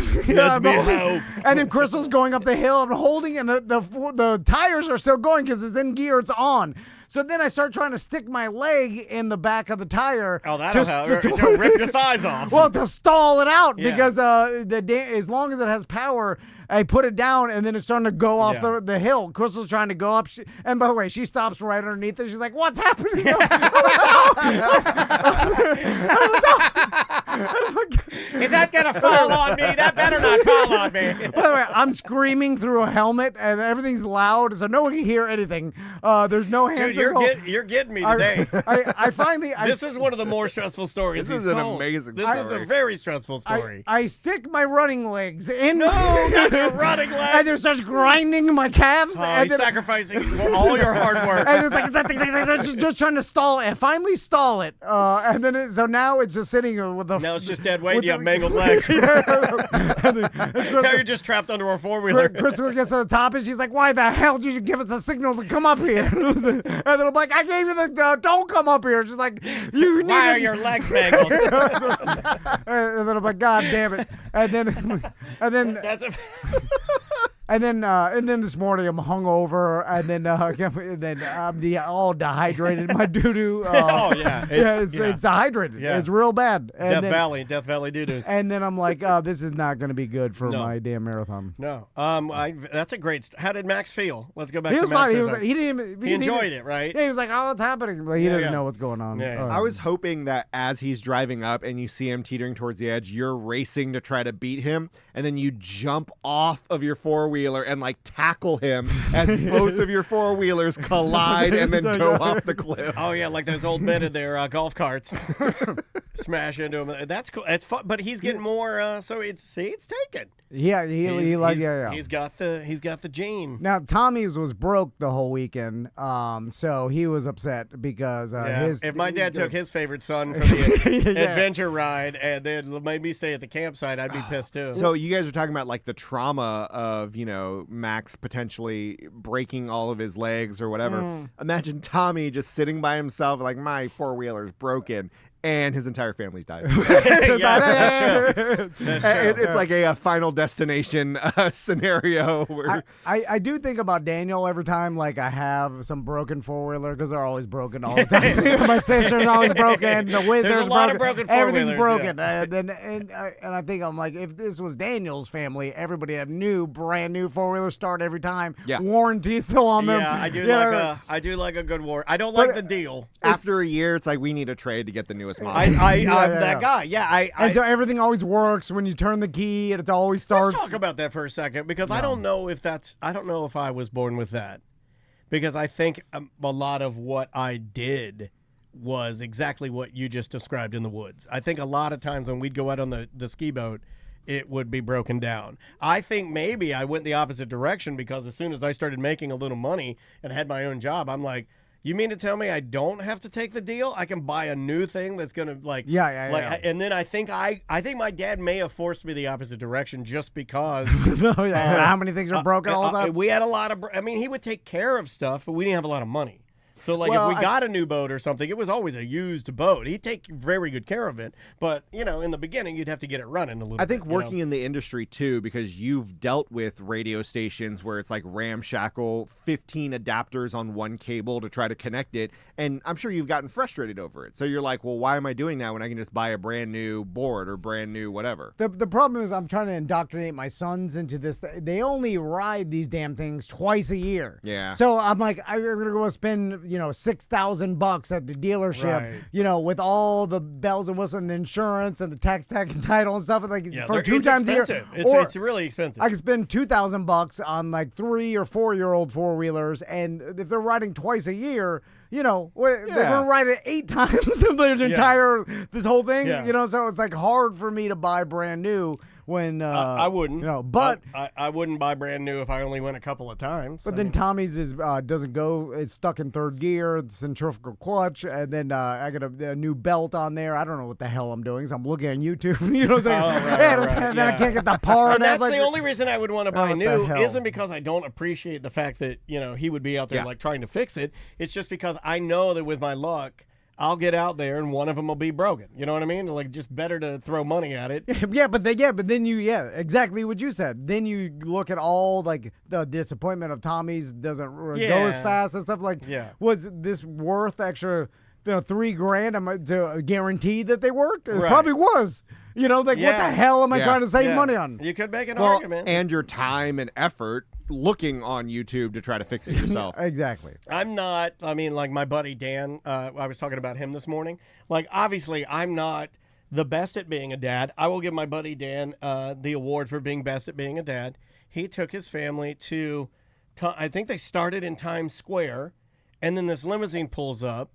And then Crystal's going up the hill. I'm holding, and the tires are still going because it's in gear. It's on. So then I start trying to stick my leg in the back of the tire. Oh, that'll help. To rip your thighs off. Well, to stall it out because as long as it has power, I put it down and then it's starting to go off the hill. Crystal's trying to go up. And by the way, she stops right underneath it. She's like, what's happening? I'm like, no. Is that gonna fall on me? That better not fall on me. By the way, I'm screaming through a helmet, and everything's loud, so no one can hear anything. There's no hands. Dude, you're getting me today. I finally. This is one of the more stressful stories. This is an amazing This story. is a very stressful story. I stick my running legs in. No, not your running legs. And there's such grinding in my calves. And then, sacrificing all your hard work. And it's like just trying to stall it. And finally stall it. And then so now it's just sitting with the. Now it's just dead weight. You have mangled legs. Now you're just trapped under a four-wheeler. Crystal gets to the top and she's like, "Why the hell did you give us a signal to come up here?" And then I'm like, "I gave you the don't come up here." She's like, "You need." Why are your legs mangled? And then I'm like, "God damn it!" And then That's a. And then this morning I'm hungover, and then I'm all dehydrated. My doo-doo. It's dehydrated. Yeah. It's real bad. And Death Valley doo-doo. And then I'm like, this is not going to be good for my damn marathon. No. That's a great. How did Max feel? Let's go back He to was Max. fine. He didn't even. He enjoyed it, right? Yeah, he was like, "Oh, what's happening?" But he doesn't know what's going on. Yeah. I was hoping that as he's driving up and you see him teetering towards the edge, you're racing to try to beat him, and then you jump off of your four-wheeler and like tackle him as both of your four-wheelers collide and then go off the cliff. Oh yeah, like those old men in their golf carts smash into him. That's cool. It's fun, but he's getting more. So it's taken. Yeah, he's got the gene. Now Tommy's was broke the whole weekend, so he was upset because if my dad took his favorite son for the adventure ride and then made me stay at the campsite, I'd be pissed too. So you guys are talking about like the trauma of Max potentially breaking all of his legs or whatever. Imagine Tommy just sitting by himself like my four-wheeler's broken. And his entire family died. That's true. It's like a Final Destination scenario. Where I do think about Daniel every time, like I have some broken four-wheeler because they're always broken all the time. My sister's always broken. The Wizard's broken. Everything's broken. Yeah. And I think I'm like, if this was Daniel's family, everybody had brand new four-wheeler start every time. Yeah. Warranty still on them. Yeah, I do like a good war. I don't like the deal. After a year, it's like we need a trade to get the newest model. I'm that guy. Yeah, and so everything always works when you turn the key, and it always starts. Let's talk about that for a second because I don't know if I was born with that, because I think a lot of what I did was exactly what you just described in the woods. I think a lot of times when we'd go out on the ski boat, it would be broken down. I think maybe I went the opposite direction because as soon as I started making a little money and had my own job, I'm like, you mean to tell me I don't have to take the deal? I can buy a new thing that's gonna Yeah. And then I think my dad may have forced me the opposite direction just because. How many things are broken all the time? We had a lot of. He would take care of stuff, but we didn't have a lot of money. So, if we got a new boat or something, it was always a used boat. He'd take very good care of it. But, in the beginning, you'd have to get it running a little bit. I think working in the industry, too, because you've dealt with radio stations where it's like ramshackle, 15 adapters on one cable to try to connect it. And I'm sure you've gotten frustrated over it. So you're like, well, why am I doing that when I can just buy a brand new board or brand new whatever? The problem is I'm trying to indoctrinate my sons into this. They only ride these damn things twice a year. Yeah. So I'm like, I'm going to go spend $6,000 at the dealership, right. With all the bells and whistles and the insurance and the tax tag and title and stuff for 2 times a year. It's really expensive. I could spend $2,000 on like 3 or 4-year-old four-wheelers, and if they're riding twice a year, they're going to ride it 8 times this whole thing. Yeah. So it's like hard for me to buy brand new. When I wouldn't, but I wouldn't buy brand new if I only went a couple of times. But then Tommy's doesn't go. It's stuck in third gear. It's centrifugal clutch, and then I got a new belt on there. I don't know what the hell I'm doing. So I'm looking on YouTube. You know what I'm saying? And then I can't get the part. And that's the only reason I would want to buy new. Isn't because I don't appreciate the fact that he would be out there trying to fix it. It's just because I know that with my luck, I'll get out there and one of them will be broken. You know what I mean? Like, just better to throw money at it. But then exactly what you said. Then you look at all like the disappointment of Tommy's doesn't go as fast and stuff. Like, was this worth extra $3,000 to guarantee that they work? It probably was. What the hell am I trying to save money on? You could make an argument. And your time and effort looking on YouTube to try to fix it yourself. Exactly. I'm not, like my buddy Dan, I was talking about him this morning. Like, obviously, I'm not the best at being a dad. I will give my buddy Dan the award for being best at being a dad. He took his family to I think they started in Times Square, and then this limousine pulls up,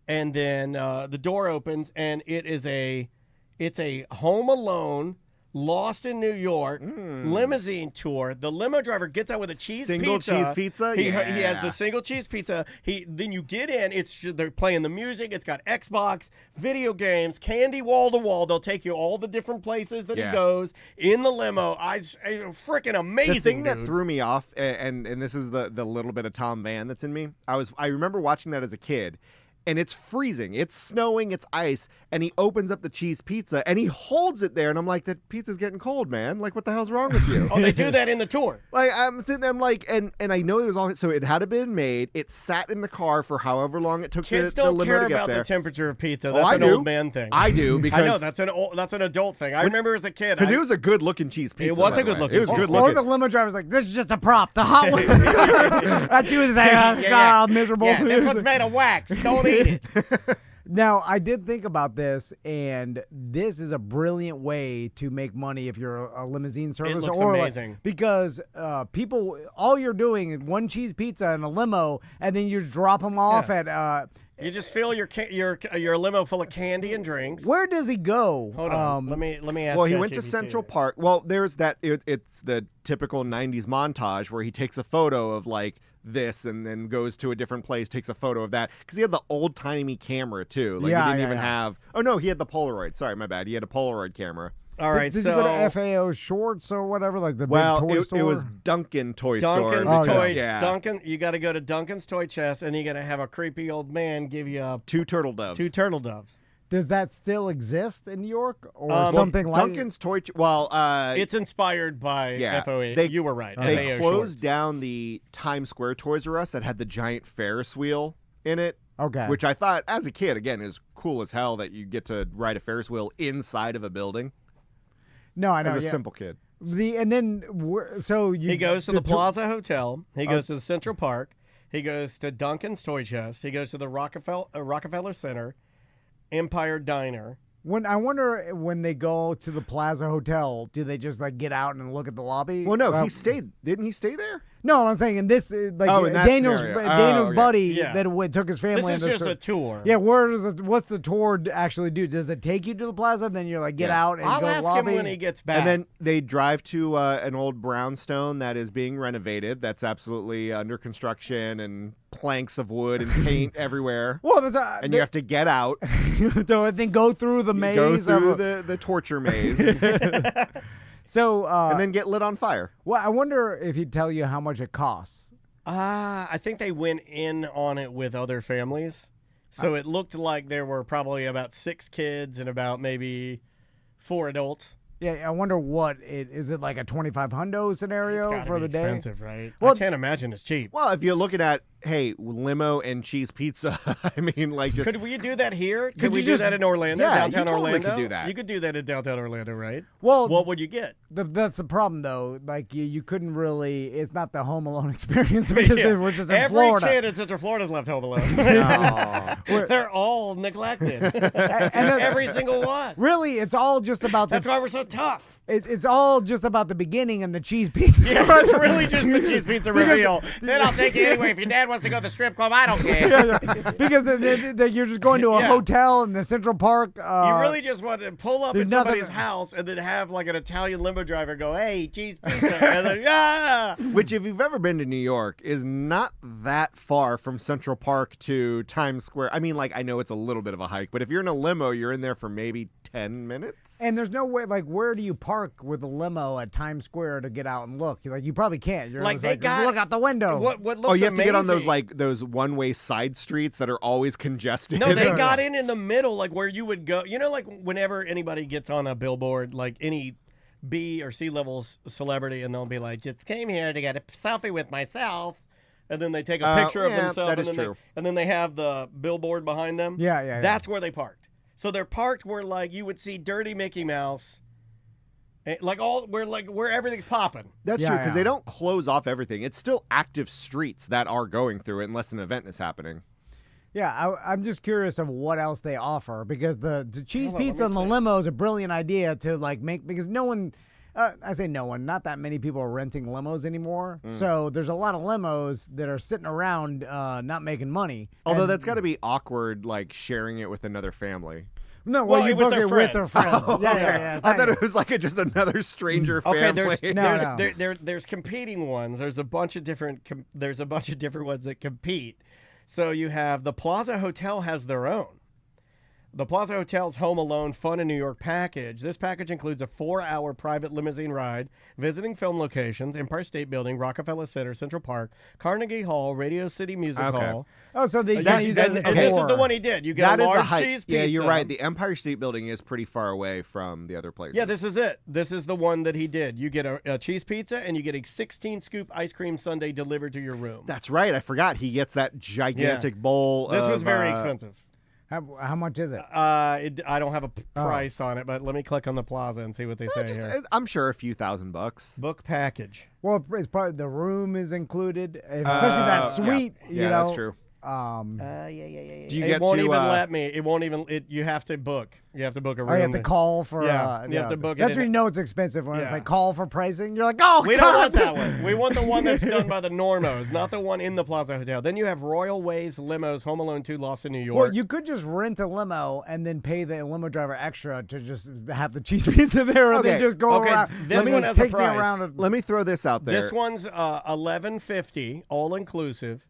and then the door opens, and it's a Home Alone, Lost in New York limousine tour. The limo driver gets out with a single pizza. cheese pizza. He has the single cheese pizza. Then you get in. They're playing the music. It's got Xbox, video games, candy wall to wall. They'll take you all the different places that he goes in the limo. Freaking amazing. The thing dude. that threw me off, and this is the little bit of Tom Van that's in me. I remember watching that as a kid. And it's freezing, it's snowing, it's ice, and he opens up the cheese pizza, and he holds it there, and I'm like, that pizza's getting cold, man. Like, what the hell's wrong with you? Oh, they do that in the tour. Like, I'm sitting there, I'm like, and I know it was all, so it had been made, it sat in the car for however long it took Kids the don't limo care to get about there. the temperature of pizza. Oh, That's I an do. old man thing. I do, because... I know, that's an adult thing. I remember as a kid. Because it was a good-looking cheese pizza. It was by a the way. good-looking It was cheese good pizza. Or looking. the limo driver's like, this is just a prop. The hot one. That dude is like, God, miserable. Yeah, this one's made of wax. Don't eat it. Now, I did think about this, and this is a brilliant way to make money if you're a limousine service. looks or amazing. Because people, all you're doing is one cheese pizza and a limo, and then you just drop them off at. You just fill your limo full of candy and drinks. Where does he go? Hold on. Let me ask. Well, he went to ChatGPT. Central Park. Well, there's that. It's the typical 90s montage where he takes a photo of like this and then goes to a different place, takes a photo of that. Because he had the old-timey camera, too. Like, he didn't even have... Oh, no, he had the Polaroid. Sorry, my bad. He had a Polaroid camera. All right, Did so... you go to FAO Shorts or whatever, like the big toy store? It was Duncan Toy Store. Duncan's Toy. Yeah. Duncan, you got to go to Duncan's Toy Chest, and you got to have a creepy old man give you two turtle doves. Does that still exist in New York or something like Duncan's Toy? it's inspired by FOA. You were right. They FAO closed Shorts. down the Times Square Toys R Us that had the giant Ferris wheel in it. Okay. Which I thought, as a kid, again, is cool as hell that you get to ride a Ferris wheel inside of a building. No, I know. As a simple kid. He goes to the Plaza Hotel. He goes to the Central Park. He goes to Duncan's Toy Chest. He goes to the Rockefeller Center, Empire Diner. I wonder when they go to the Plaza Hotel, do they just like get out and look at the lobby? Well, no, he stayed. Didn't he stay there? No, I'm saying in this, in that Daniel's scenario. buddy Yeah. that took his family. This is just a tour. Yeah, what's the tour actually do? Does it take you to the plaza? Then you're like, get out and I'll go to the ask lobby? him when he gets back. And then they drive to an old brownstone that is being renovated. That's absolutely under construction and planks of wood and paint everywhere. Well, and you have to get out. So I think go through the maze. Go through the torture maze. So and then get lit on fire. Well, I wonder if he'd tell you how much it costs. I think they went in on it with other families. So it looked like there were probably about 6 kids and about maybe 4 adults. Yeah, I wonder what it is. It like a 2,500 scenario for the day? Expensive, right? Well, I can't imagine it's cheap. Well, if you're looking at, hey, limo and cheese pizza, I mean, like just... Could we do that here? Could Could we you do just- that in Orlando, Yeah, downtown you totally Orlando? could do that. You could do that in downtown Orlando, right? Well, What would you get? that's the problem, though. Like you couldn't really. It's not the Home Alone experience because we're just in Florida. Every kid in Central Florida's left home alone. Oh. They're all neglected. then- Every single one. Really, it's all just about That's why we're so tough. It's all just about the beginning and the cheese pizza. Yeah, it's really just the cheese pizza reveal. Then I'll take you anyway. If your dad wants to go to the strip club, I don't care. Because you're just going to a Yeah. hotel in the Central Park. You really just want to pull up there's at nothing- somebody's house and then have like an Italian limo driver go, "Hey, cheese pizza," and then yeah. Which, if you've ever been to New York, is not that far from Central Park to Times Square. I mean, like, I know it's a little bit of a hike, but if you're in a limo, you're in there for maybe 10 minutes. And there's no way, like, where do you park with a limo at Times Square to get out and look? Like, you probably can't. You're Like, just they like, just got- look out the window. What looks Oh, you have to get on those amazing- those one-way side streets that are always congested. No, they got in the middle, like where you would go. You know, like whenever anybody gets on a billboard, like any B or C level celebrity, and they'll be like, "Just came here to get a selfie with myself," and then they take a picture of yeah, themselves, that and is then true. and then they have the billboard behind them. Yeah. That's where they parked. So they're parked where like you would see Dirty Mickey Mouse, like where everything's popping. That's Yeah, true, because yeah. they don't close off everything. It's still active streets that are going through it unless an event is happening. Yeah, I'm just curious of what else they offer because the cheese Hold on, pizza let and me the see. limo is a brilliant idea to like make because no one. I say no one, not that many people are renting limos anymore. So there's a lot of limos that are sitting around not making money. Although And- that's got to be awkward, like sharing it with another family. No, Well, well, you it was book their it with their friends. friends. Yeah. I thought it was like just another stranger Okay, family. there's competing ones. There's a bunch of different ones that compete. So you have the Plaza Hotel has their own. The Plaza Hotel's Home Alone Fun in New York package. This package includes a 4-hour private limousine ride, visiting film locations, Empire State Building, Rockefeller Center, Central Park, Carnegie Hall, Radio City Music Hall. Oh, so they This use is the one he did. You get That a is large a hike. cheese pizza. Yeah, you're right. The Empire State Building is pretty far away from the other places. Yeah, this is it. This is the one that he did. You get a cheese pizza and you get a 16-scoop ice cream sundae delivered to your room. That's right. I forgot. He gets that gigantic bowl. This was of, very expensive. How much is it? I don't have a price on it, but let me click on the Plaza and see what they say here. I'm sure a few $1,000. Book package. Well, it's probably the room is included, especially that suite. Yeah, You know, that's true. Yeah. Do you It get won't to, even let me. It won't even. You have to book. You have to book a room. Oh, you have to call for. Yeah, you have to book it That's in- when you know it's expensive when it's Yeah. like call for pricing. You're like, oh, We God. don't want that one. We want the one that's done by the Normos, not the one in the Plaza Hotel. Then you have Royal Ways Limos, Home Alone 2, Lost in New York. Well, you could just rent a limo and then pay the limo driver extra to just have the cheese pizza there, and then Okay. just go Okay, around. this Let me one has a take me price. around. Let me throw this out there. This one's $11.50, all inclusive.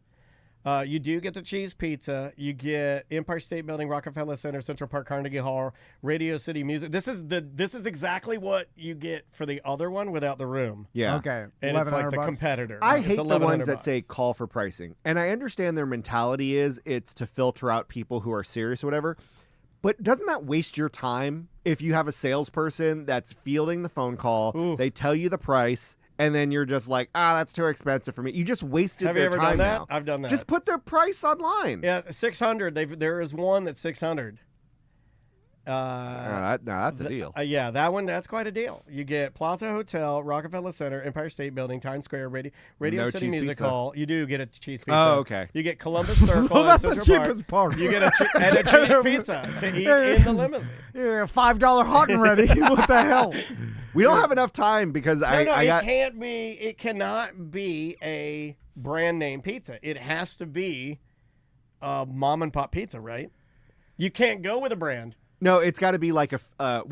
You do get the cheese pizza. You get Empire State Building, Rockefeller Center, Central Park, Carnegie Hall, Radio City Music. This is exactly what you get for the other one without the room. Yeah. Okay, And it's like the $1,100. competitor. I It's hate the ones that $1,100. say call for pricing. And I understand their mentality is it's to filter out people who are serious or whatever. But doesn't that waste your time if you have a salesperson that's fielding the phone call, Ooh. they tell you the price, and then you're just like, that's too expensive for me. You just wasted Have you their ever time done that? now. I've done that. Just put their price online. Yeah, 600. There is one that's 600. That's a deal. Yeah, that one, that's quite a deal. You get Plaza Hotel, Rockefeller Center, Empire State Building, Times Square, Radio No City cheese Music pizza. Hall. You do get a cheese pizza. Oh, okay. You get Columbus Circle. Well, that's and the Central cheapest Park. part. You get a cheese pizza to eat in the limousine. Yeah, $5 hot and ready. What the hell? We don't have enough time because No, I it got. can't be. It cannot be a brand name pizza. It has to be a mom and pop pizza, right? You can't go with a brand. No, it's got to be like You can't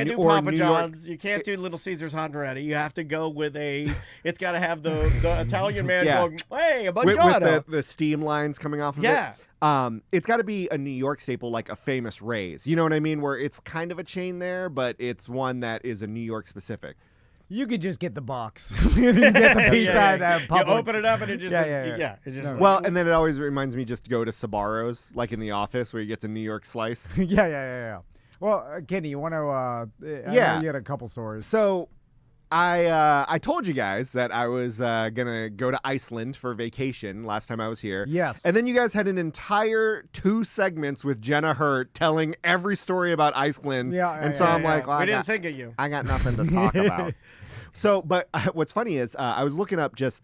do or Papa New York. John's. You can't do Little Caesars hot and ready. You have to go with a. It's got to have the Italian man Yeah. going, hey, a with buongiorno. the steam lines coming off of Yeah. it. It's got to be a New York staple, like a Famous Ray's. You know what I mean? Where it's kind of a chain there, but it's one that is a New York specific. You could just get the box. You can get the pizza at You Publix. open it up and it just Yeah. It just No. Well, and then it always reminds me just to go to Sbarro's, like in the office, where you get the New York slice. Yeah. Well, Kenny, you want to? I Yeah. know you had a couple stories. So, I told you guys that I was gonna go to Iceland for vacation last time I was here. Yes. And then you guys had an entire 2 segments with Jenna Hurt telling every story about Iceland. Yeah, And yeah, so yeah, I'm like, we well, didn't think of you. I got nothing to talk about. So, but what's funny is I was looking up just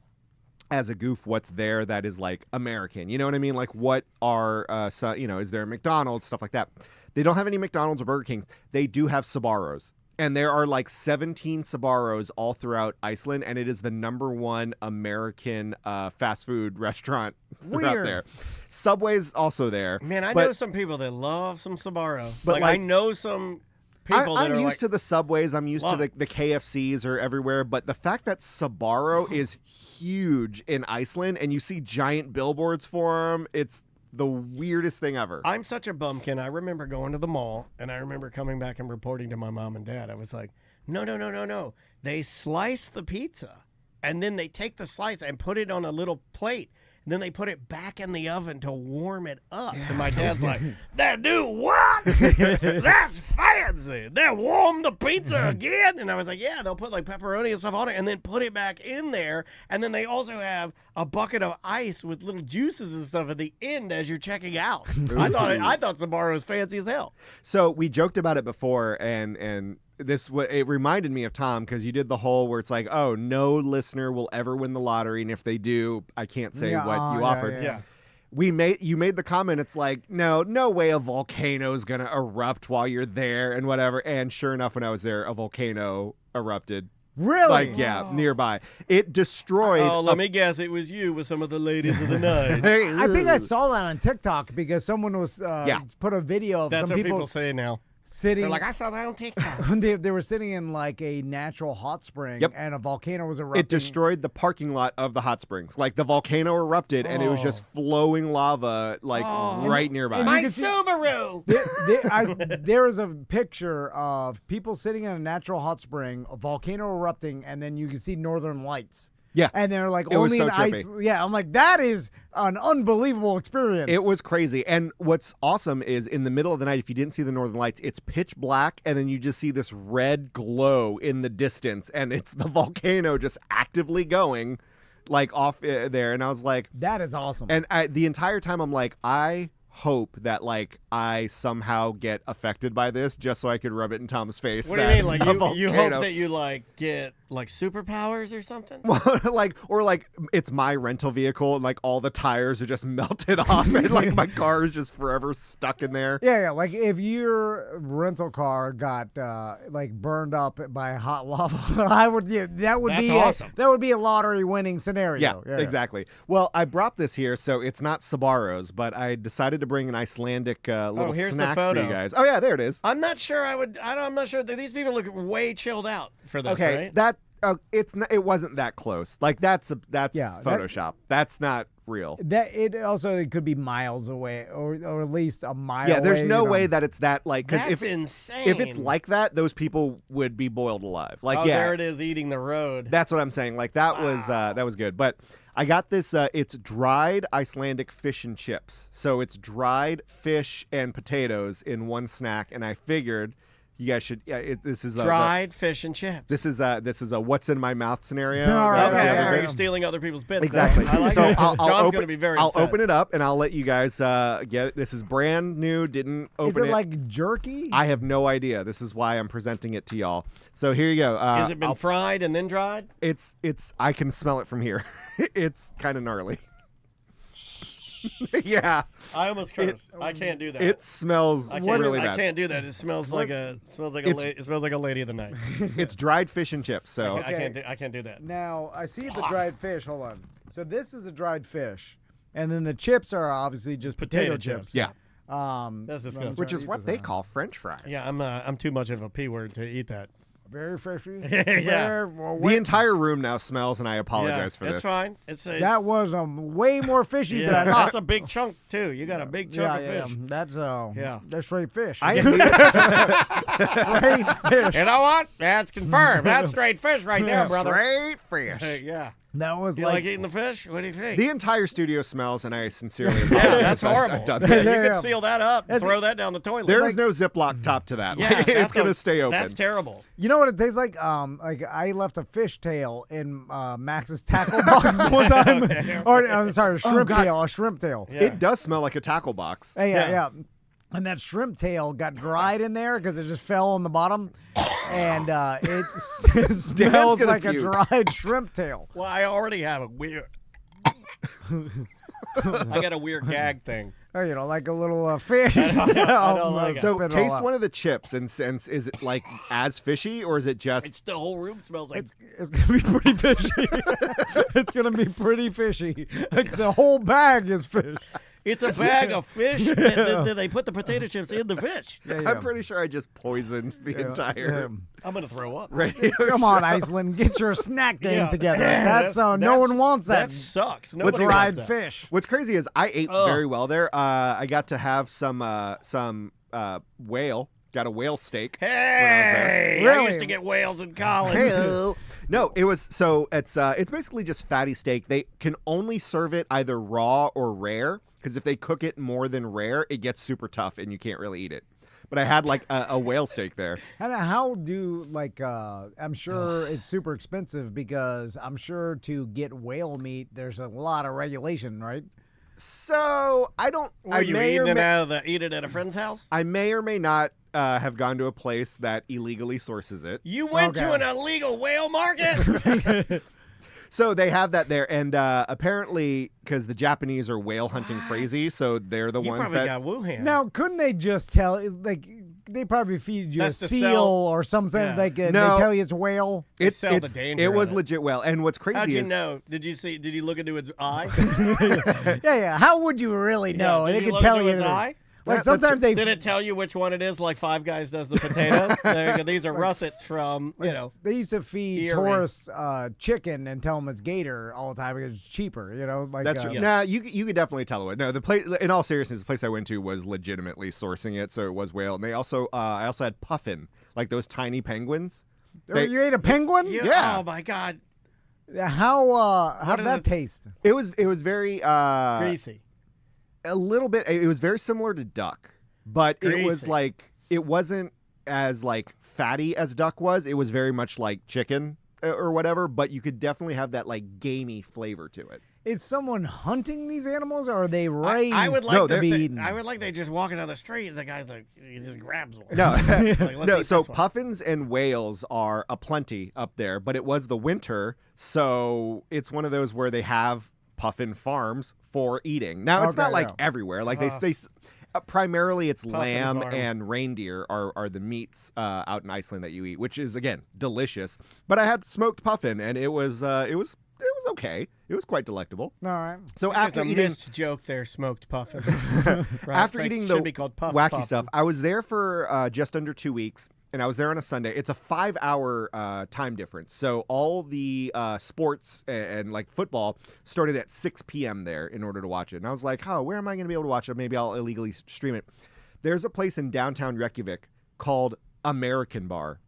as a goof what's there that is like American. You know what I mean? Like what are, is there a McDonald's, stuff like that. They don't have any McDonald's or Burger King. They do have Sbarro's. And there are like 17 Sbarro's all throughout Iceland, and it is the #1 American fast food restaurant throughout Weird. there. Subway's also there. Man, I but know some people that love some Sbarro. But I like- know some people that I'm are used like, to the Subways. I'm used to love the KFCs are everywhere. But the fact that Sbarro is huge in Iceland and you see giant billboards for them, it's the weirdest thing ever. I'm such a bumpkin. I remember going to the mall and I remember coming back and reporting to my mom and dad. I was like, no. They slice the pizza and then they take the slice and put it on a little plate. And then they put it back in the oven to warm it up. And my dad's like, they do what? That's fancy. They warm the pizza again. And I was like, yeah, they'll put like pepperoni and stuff on it and then put it back in there. And then they also have a bucket of ice with little juices and stuff at the end as you're checking out. I thought Sbarro was fancy as hell. So we joked about it before, and it reminded me of Tom because you did the whole where it's like, oh, no listener will ever win the lottery, and if they do, I can't say what you offered. Yeah. you made the comment. It's like, no way a volcano is gonna erupt while you're there and whatever. And sure enough, when I was there, a volcano erupted. Really? Like, yeah, nearby. It destroyed. Oh, let me guess. It was you with some of the ladies of the night. I think I saw that on TikTok because someone was put a video of That's some what people say now. sitting. They're like, I saw that on TikTok. they were sitting in like a natural hot spring, and a volcano was erupting. It destroyed the parking lot of the hot springs. Like the volcano erupted, and it was just flowing lava, like right nearby. My Subaru. There is a picture of people sitting in a natural hot spring, a volcano erupting, and then you can see northern lights. Yeah. And they're like, It was only so in ice. trippy. Yeah, I'm like, that is an unbelievable experience. It was crazy. And what's awesome is in the middle of the night, if you didn't see the northern lights, it's pitch black, and then you just see this red glow in the distance, and it's the volcano just actively going like off there. And I was like, that is awesome. and the entire time I'm like, I hope that like I somehow get affected by this just so I could rub it in Tom's face. What do you mean? Like you hope that you like get like superpowers or something? like it's my rental vehicle and like all the tires are just melted off and like my car is just forever stuck in there. Yeah. Like if your rental car got like burned up by hot lava, that would be awesome. That would be a lottery winning scenario. Yeah, exactly. Well, I brought this here, so it's not Sabaros, but I decided to bring an Icelandic little here's the snack for photo. you guys. Oh yeah, there it is. I'm not sure. I'm not sure. These people look way chilled out for this. Okay, right? it's that. It's not, it wasn't that close. Like that's Photoshop. That's not real. That it could be miles away, or at least a mile. Yeah, there's away, no way that it's that like because That's if insane. if it's like that, those people would be boiled alive. Like there it is eating the road. That's what I'm saying. Like that was good. But I got this. It's dried Icelandic fish and chips. So it's dried fish and potatoes in one snack, and I figured. You guys should. This is dried fish and chips. This is a what's in my mouth scenario. All right, Okay, you're stealing other people's bits. Exactly. I like so it. John's going to be very I'll upset. open it up and I'll let you guys get it. This is brand new. Didn't open Is it like jerky? I have no idea. This is why I'm presenting it to y'all. So here you go. Has it been fried and then dried? It's. I can smell it from here. It's kind of gnarly. Yeah. I almost cursed. I can't do that. It smells really bad. I can't do that. It smells like a lady of the night. It's dried fish and chips. So I can't do that. Now I see the dried fish. Hold on. So this is the dried fish, and then the chips are obviously just potato chips. yeah, That's disgusting. which is what they call French fries. Yeah, I'm too much of a P word to eat that. Very fishy. Yeah. The entire room now smells, and I apologize for this. It's fine. That was way more fishy than I thought. That's a big chunk too. You got a big chunk of fish. That's straight fish. I Straight fish. You know what? That's confirmed. That's straight fish right there, brother. Straight fish. Yeah. That was You like eating the fish? What do you think? The entire studio smells, and I sincerely apologize. Yeah, that's horrible. I've done Yeah, this. you could seal that up and throw that down the toilet. There is no Ziploc top to that. Yeah, Like, it's going to stay open. That's terrible. You know what it tastes like? Like I left a fish tail in Max's tackle box one time. Or I'm sorry, a shrimp tail. A shrimp tail. Yeah. It does smell like a tackle box. Yeah. And that shrimp tail got dried in there because it just fell on the bottom, and it smells gonna like a puke. dried shrimp tail. Well, I already have a weird. I got a weird gag thing. Or, like a little fish. I don't like it. So Spit it all taste out. one of the chips and sense, is it like as fishy or is it just It's the whole room smells like. It's gonna be pretty fishy. It's gonna be pretty fishy. Like the whole bag is fish. It's a bag of fish. They put the potato chips in the fish. Yeah. I'm pretty sure I just poisoned the entire I'm gonna throw up. radio Come on, show. Iceland, get your snack game Yeah. together. That's no one wants That that. sucks. What's Nobody dried wants that. fish? What's crazy is I ate very well there. I got to have some whale. Got a whale steak. Hey, I Really? used to get whales in college. No, it was it's basically just fatty steak. They can only serve it either raw or rare because if they cook it more than rare, it gets super tough and you can't really eat it. But I had like a whale steak there. And how do I'm sure it's super expensive because I'm sure to get whale meat, there's a lot of regulation, right? So I don't. Were you eat it at a friend's house? I may or may not have gone to a place that illegally sources it. You went to an illegal whale market? So they have that there, and apparently because the Japanese are whale hunting crazy, so they're the You ones probably that. got Wuhan. Now, couldn't they just tell, like, they probably feed you That's a to seal sell- or something, Yeah. like No. they tell you it's whale? They sell the danger It was of it. legit whale, and what's crazy How'd you is know? Did you look into its eye? Yeah. How would you really know? Did They you can look tell into you. its eye? Like, That's sometimes they. Did it tell you which one it is? Like Five Guys does the potatoes. There you go. These are russets from They used to feed Earring. tourists chicken and tell them it's gator all the time because it's cheaper, Like, that's true. Nah, you could definitely tell it. No, the place. In all seriousness, the place I went to was legitimately sourcing it, so it was whale. And they also, I also had puffin, like those tiny penguins. You ate a penguin? Yeah. Oh my God. How'd is that it? taste? It was very Greasy. a little bit. It was very similar to duck, but it was Greasy. like it wasn't as like fatty as duck was. It was very much like chicken or whatever, but you could definitely have that like gamey flavor to it. Is someone hunting these animals, or are they raised I would like No, to they're- be they, eaten? I would like they just walking down the street and the guy's like he just grabs one. No, Like, let's no. eat So this one. puffins and whales are aplenty up there, but it was the winter, so it's one of those where they have puffin farms for eating. Now it's Okay, not like yeah. everywhere. Like they primarily it's Puffin lamb farm. and reindeer are the meats out in Iceland that you eat, which is again delicious. But I had smoked puffin, and it was okay. It was quite delectable. All right. So There's after a eating missed joke there, smoked puffin. Right? after It's like, eating should the be called puff wacky puffin. stuff, I was there for just under 2 weeks, and I was there on a Sunday. It's a 5-hour time difference, so all the sports and like football started at 6 p.m. there in order to watch it. And I was like, oh, where am I going to be able to watch it? Maybe I'll illegally stream it. There's a place in downtown Reykjavik called American Bar.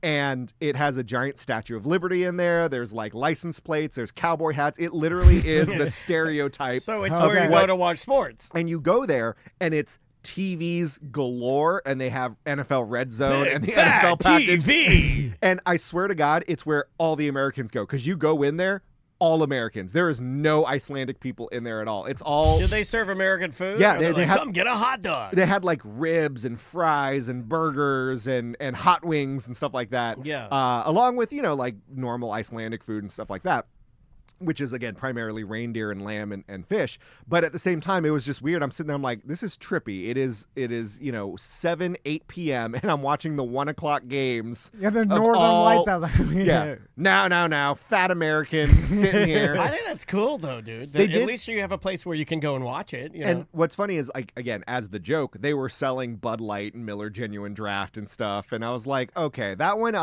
And it has a giant Statue of Liberty in there. There's like license plates. There's cowboy hats. It literally is the stereotype. So it's Okay. where you go to watch sports. And you go there, and it's TVs galore, and they have NFL Red Zone and the NFL package. TV. And I swear to God, it's where all the Americans go, because you go in there, all Americans. There is no Icelandic people in there at all. It's all. Do they serve American food? Yeah, Or they're they like, have- come get a hot dog. They had like ribs and fries and burgers and hot wings and stuff like that. Yeah. Along with, like normal Icelandic food and stuff like that, which is, again, primarily reindeer and lamb and fish. But at the same time, it was just weird. I'm sitting there, I'm like, this is trippy. It is 7, 8 p.m., and I'm watching the 1 o'clock games. Yeah, the of Northern all- Lights. I was like, Yeah. Now, fat American sitting here. I think that's cool, though, dude. They At did- least you have a place where you can go and watch it. You know? And what's funny is, like, again, as the joke, they were selling Bud Light and Miller Genuine Draft and stuff, and I was like, okay, that one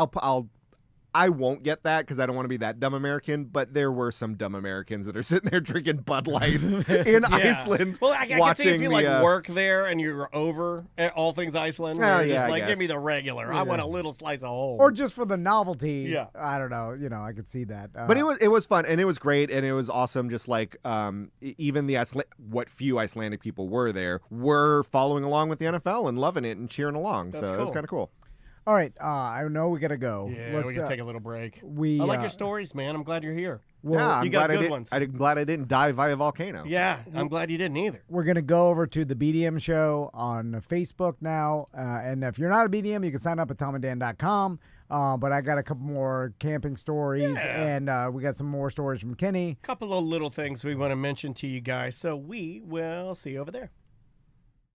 I won't get that because I don't want to be that dumb American, but there were some dumb Americans that are sitting there drinking Bud Lights in Iceland. Well, I can watching see if you the, work there and you're over at all things Iceland. Oh, Where you're yeah, just I like, guess. give me the regular. I want a little slice of home. or just for the novelty. Yeah. I don't know. I could see that. But it was fun, and it was great, and it was awesome. Just like even the what few Icelandic people were there were following along with the NFL and loving it and cheering along. That's so it was cool. kind of cool. All right. I know we got to go. yeah, Let's, we can take a little break. we, I like uh, your stories, man. I'm glad you're here. well, Yeah, I'm you got glad good ones. I'm glad I didn't die via volcano. Yeah, I'm glad you didn't either. We're going to go over to the BDM show on Facebook now. And if you're not a BDM, you can sign up at tomanddan.com. But I got a couple more camping stories, Yeah. and we got some more stories from Kenny. Couple of little things we want to mention to you guys. So we will see you over there.